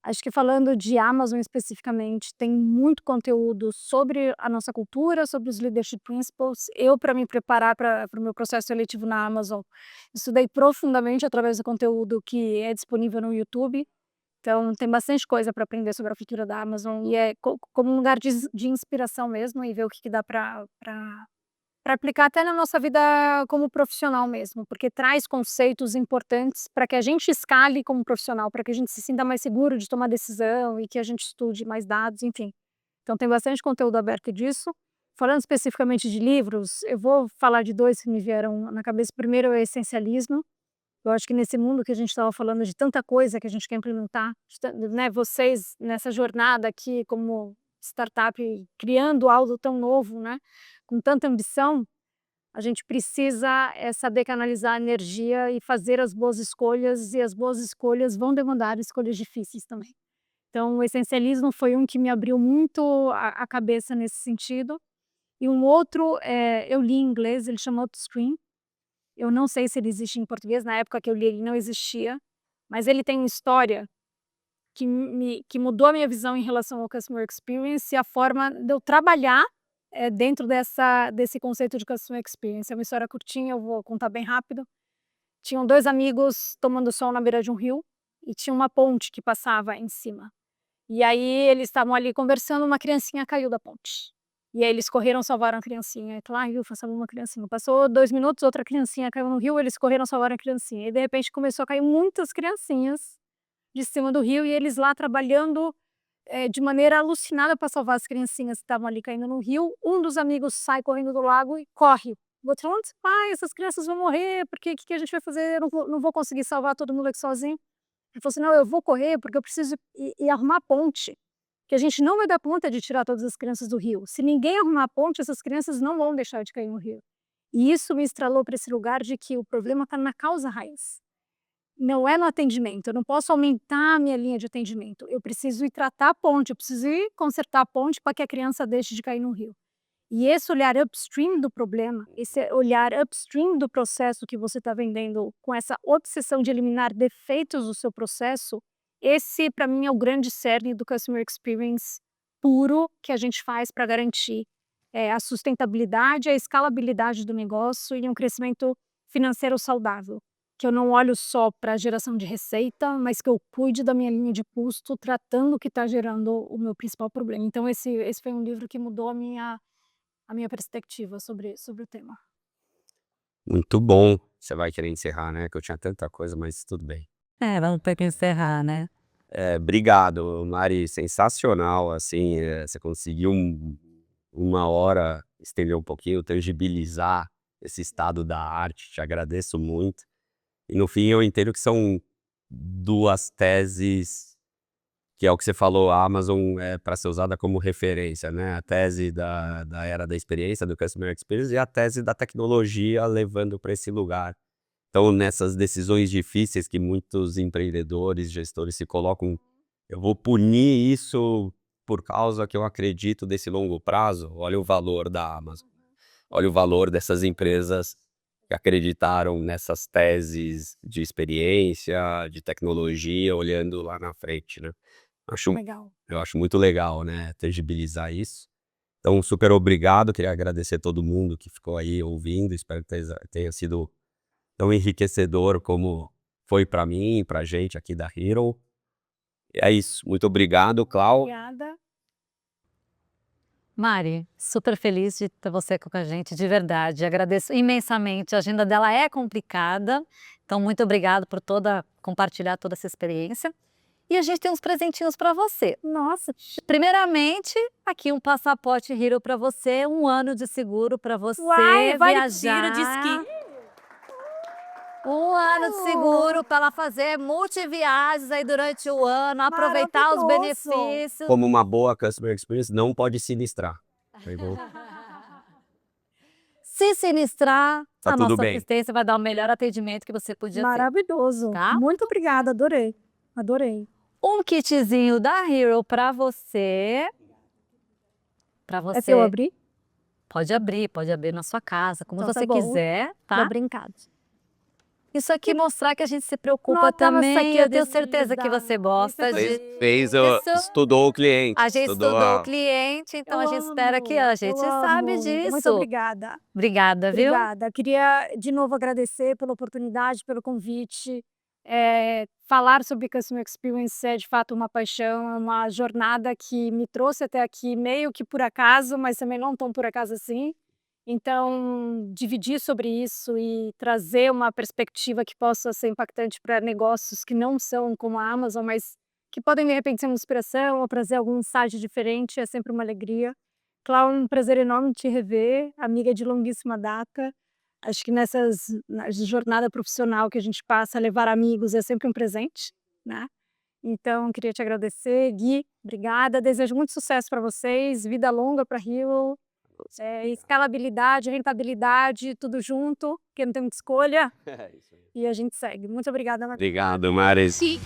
Acho que falando de Amazon especificamente, tem muito conteúdo sobre a nossa cultura, sobre os leadership principles. Eu, para me preparar para o meu processo seletivo na Amazon, estudei profundamente através do conteúdo que é disponível no YouTube. Então, tem bastante coisa para aprender sobre a cultura da Amazon e é como um lugar de inspiração mesmo e ver o que dá para aplicar até na nossa vida como profissional mesmo, porque traz conceitos importantes para que a gente escale como profissional, para que a gente se sinta mais seguro de tomar decisão e que a gente estude mais dados, enfim. Então, tem bastante conteúdo aberto disso. Falando especificamente de livros, eu vou falar de 2 que me vieram na cabeça. Primeiro é o Essencialismo. Eu acho que nesse mundo que a gente estava falando de tanta coisa que a gente quer implementar, né, vocês nessa jornada aqui como startup, criando algo tão novo, né, com tanta ambição, a gente precisa saber canalizar a energia e fazer as boas escolhas, e as boas escolhas vão demandar escolhas difíceis também. Então, o Essencialismo foi um que me abriu muito a cabeça nesse sentido. E um outro, eu li em inglês, ele chama Upstream. Eu não sei se ele existe em português, na época que eu li ele não existia, mas ele tem uma história que mudou a minha visão em relação ao Customer Experience e a forma de eu trabalhar dentro desse conceito de Customer Experience. É uma história curtinha, eu vou contar bem rápido. Tinham 2 amigos tomando sol na beira de um rio e tinha uma ponte que passava em cima. E aí eles estavam ali conversando, uma criancinha caiu da ponte. E aí eles correram, salvaram a criancinha. Aí viu, salvou uma criancinha. Passou 2 minutos, outra criancinha caiu no rio, eles correram, salvaram a criancinha. E de repente começou a cair muitas criancinhas de cima do rio e eles lá trabalhando de maneira alucinada para salvar as criancinhas que estavam ali caindo no rio. Um dos amigos sai correndo do lago e corre. O outro, onde você vai? Essas crianças vão morrer, porque o que a gente vai fazer? Eu não vou conseguir salvar todo mundo aqui sozinho. Ele falou assim, não, eu vou correr porque eu preciso ir arrumar a ponte, que a gente não vai dar conta de tirar todas as crianças do rio. Se ninguém arrumar a ponte, essas crianças não vão deixar de cair no rio. E isso me estralou para esse lugar de que o problema está na causa raiz. Não é no atendimento, eu não posso aumentar a minha linha de atendimento. Eu preciso ir tratar a ponte, eu preciso ir consertar a ponte para que a criança deixe de cair no rio. E esse olhar upstream do problema, esse olhar upstream do processo que você está vendendo, com essa obsessão de eliminar defeitos do seu processo, esse, para mim, é o grande cerne do Customer Experience puro que a gente faz para garantir a sustentabilidade, a escalabilidade do negócio e um crescimento financeiro saudável. Que eu não olho só para a geração de receita, mas que eu cuide da minha linha de custo, tratando o que está gerando o meu principal problema. Então, esse foi um livro que mudou a minha perspectiva sobre o tema. Muito bom. Você vai querer encerrar, né? Que eu tinha tanta coisa, mas tudo bem. Vamos ter que encerrar, né? Obrigado, Mari, sensacional, assim, você conseguiu 1 hora estender um pouquinho, tangibilizar esse estado da arte, te agradeço muito. E no fim eu entendo que são 2 teses, que é o que você falou, a Amazon é para ser usada como referência, né, a tese da era da experiência, do customer experience, e a tese da tecnologia levando para esse lugar. Então, nessas decisões difíceis que muitos empreendedores, gestores se colocam, eu vou punir isso por causa que eu acredito desse longo prazo. Olha o valor da Amazon, olha o valor dessas empresas que acreditaram nessas teses de experiência, de tecnologia, olhando lá na frente, né. Acho Legal. eu acho muito legal, né, tangibilizar isso. Então, super obrigado, queria agradecer todo mundo que ficou aí ouvindo, espero que tenha sido tão enriquecedor como foi para mim, pra gente aqui da Hero. E é isso, muito obrigado, Clau. Obrigada. Mari, super feliz de ter você aqui com a gente, de verdade. Agradeço imensamente. A agenda dela é complicada, então muito obrigado por compartilhar toda essa experiência. E a gente tem uns presentinhos para você. Nossa, Primeiramente, aqui um passaporte Hero para você, 1 ano de seguro para você Uai, vale viajar. Hero de esqui. 1 ano de seguro para ela fazer multiviagens aí durante o ano, aproveitar os Maravilhoso. benefícios. Como uma boa customer experience, não pode sinistrar. Tá bom? Se sinistrar, Tá a tudo nossa bem. assistência vai dar o melhor atendimento que você podia ter. Maravilhoso. Tá? Muito obrigada, adorei. Adorei. Um kitzinho da Hero para você. Para É se eu você. abrir? Pode abrir na sua casa, como Então tá você bom. quiser, Dá tá? brincada. Isso aqui mostrar que a gente se preocupa Nossa, também. aqui Eu é tenho certeza que você gosta de. Estudou o cliente. A gente estudou estudou o a- cliente, então Eu a gente espera que a gente eu sabe amo. Muito disso. obrigada. Obrigada, viu? Obrigada. Queria de novo agradecer pela oportunidade, pelo convite. Falar sobre Customer Experience é de fato uma paixão, é uma jornada que me trouxe até aqui meio que por acaso, mas também não tão por acaso assim. Então, dividir sobre isso e trazer uma perspectiva que possa ser impactante para negócios que não são como a Amazon, mas que podem de repente ser uma inspiração ou trazer algum insight diferente, é sempre uma alegria. Clau, um prazer enorme te rever, amiga de longuíssima data. Acho que na jornada profissional que a gente passa, levar amigos é sempre um presente, né? Então, queria te agradecer, Gui, obrigada. Desejo muito sucesso para vocês, vida longa para a Hero, escalabilidade, rentabilidade, tudo junto, porque não tem muita escolha, É isso aí. e a gente segue. Muito obrigada, Maria. Obrigado, Maris. Sim.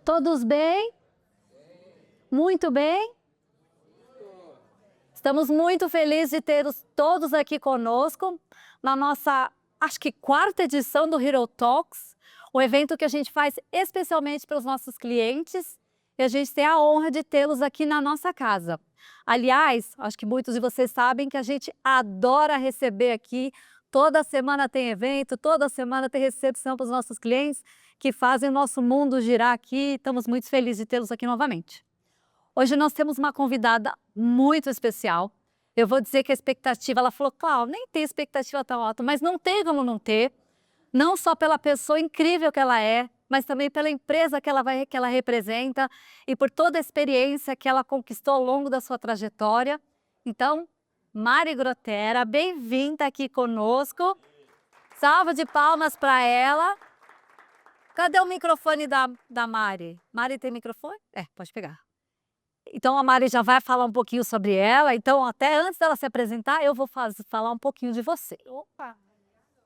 Todos bem? Muito bem? Estamos muito felizes de tê-los todos aqui conosco na nossa, acho que 4ª edição do Hero Talks, um evento que a gente faz especialmente para os nossos clientes e a gente tem a honra de tê-los aqui na nossa casa. Aliás, acho que muitos de vocês sabem que a gente adora receber aqui, toda semana tem evento, toda semana tem recepção para os nossos clientes que fazem o nosso mundo girar aqui. Estamos muito felizes de tê-los aqui novamente. Hoje nós temos uma convidada muito especial. Eu vou dizer que a expectativa, ela falou, Cláudia, nem tem expectativa tão alta, mas não tem como não ter, não só pela pessoa incrível que ela é, mas também pela empresa que ela representa e por toda a experiência que ela conquistou ao longo da sua trajetória. Então, Mari Grotera, bem-vinda aqui conosco. Salva de palmas para ela. Cadê o microfone da Mari? Mari tem microfone? Pode pegar. Então, a Mari já vai falar um pouquinho sobre ela. Então, até antes dela se apresentar, eu vou falar um pouquinho de você. Opa!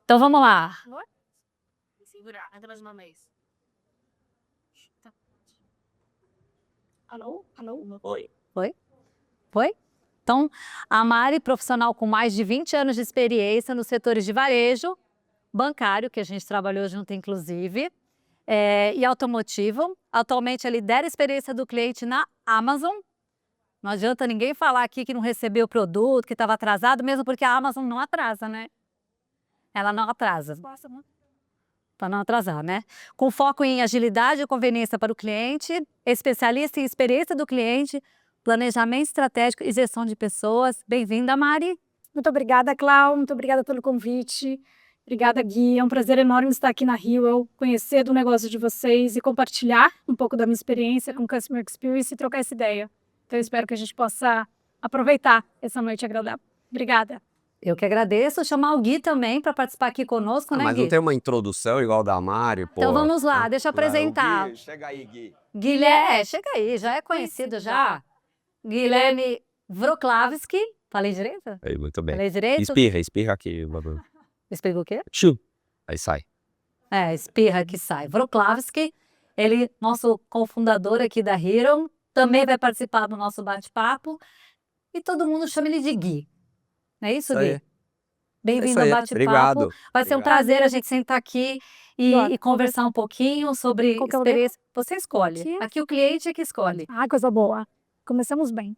Então, vamos lá. Segurar, entra mais uma vez. Alô? Alô? Oi. Foi? Então, a Mari, profissional com mais de 20 anos de experiência nos setores de varejo, bancário, que a gente trabalhou junto, inclusive, e automotivo. Atualmente, ela lidera a experiência do cliente na Amazon. Não adianta ninguém falar aqui que não recebeu o produto, que estava atrasado, mesmo porque a Amazon não atrasa, né? Ela não atrasa. Para não atrasar, né? Com foco em agilidade e conveniência para o cliente, especialista em experiência do cliente, planejamento estratégico e gestão de pessoas. Bem-vinda, Mari. Muito obrigada, Cláudia. Muito obrigada pelo convite. Obrigada, Gui. É um prazer enorme estar aqui na Hero, conhecer do negócio de vocês e compartilhar um pouco da minha experiência com Customer Experience e trocar essa ideia. Então, eu espero que a gente possa aproveitar essa noite agradável. Obrigada. Eu que agradeço. Chamar o Gui também para participar aqui conosco, né, Mas Gui? não tem uma introdução igual da Mari, pô. Então vamos lá, deixa eu apresentar. Gui, chega aí, Gui. Guilherme, chega aí, já é conhecido já. Guilherme Wrocławski. Falei direito? Aí, muito bem. Falei direito? Espirra aqui, Babu. Explica o quê? Tchu. Aí sai. Espirra que sai. Wrocławski, ele, nosso cofundador aqui da Hero, também vai participar do nosso bate-papo. E todo mundo chama ele de Gui. Não é isso, Isso Gui? aí. Bem-vindo Isso ao aí. bate-papo. Obrigado. Vai ser um Obrigado. prazer a gente sentar aqui e conversar um pouquinho sobre Qual que é o experiência. Você escolhe. Aqui? Aqui o cliente é que escolhe. Ah, coisa boa. Começamos bem.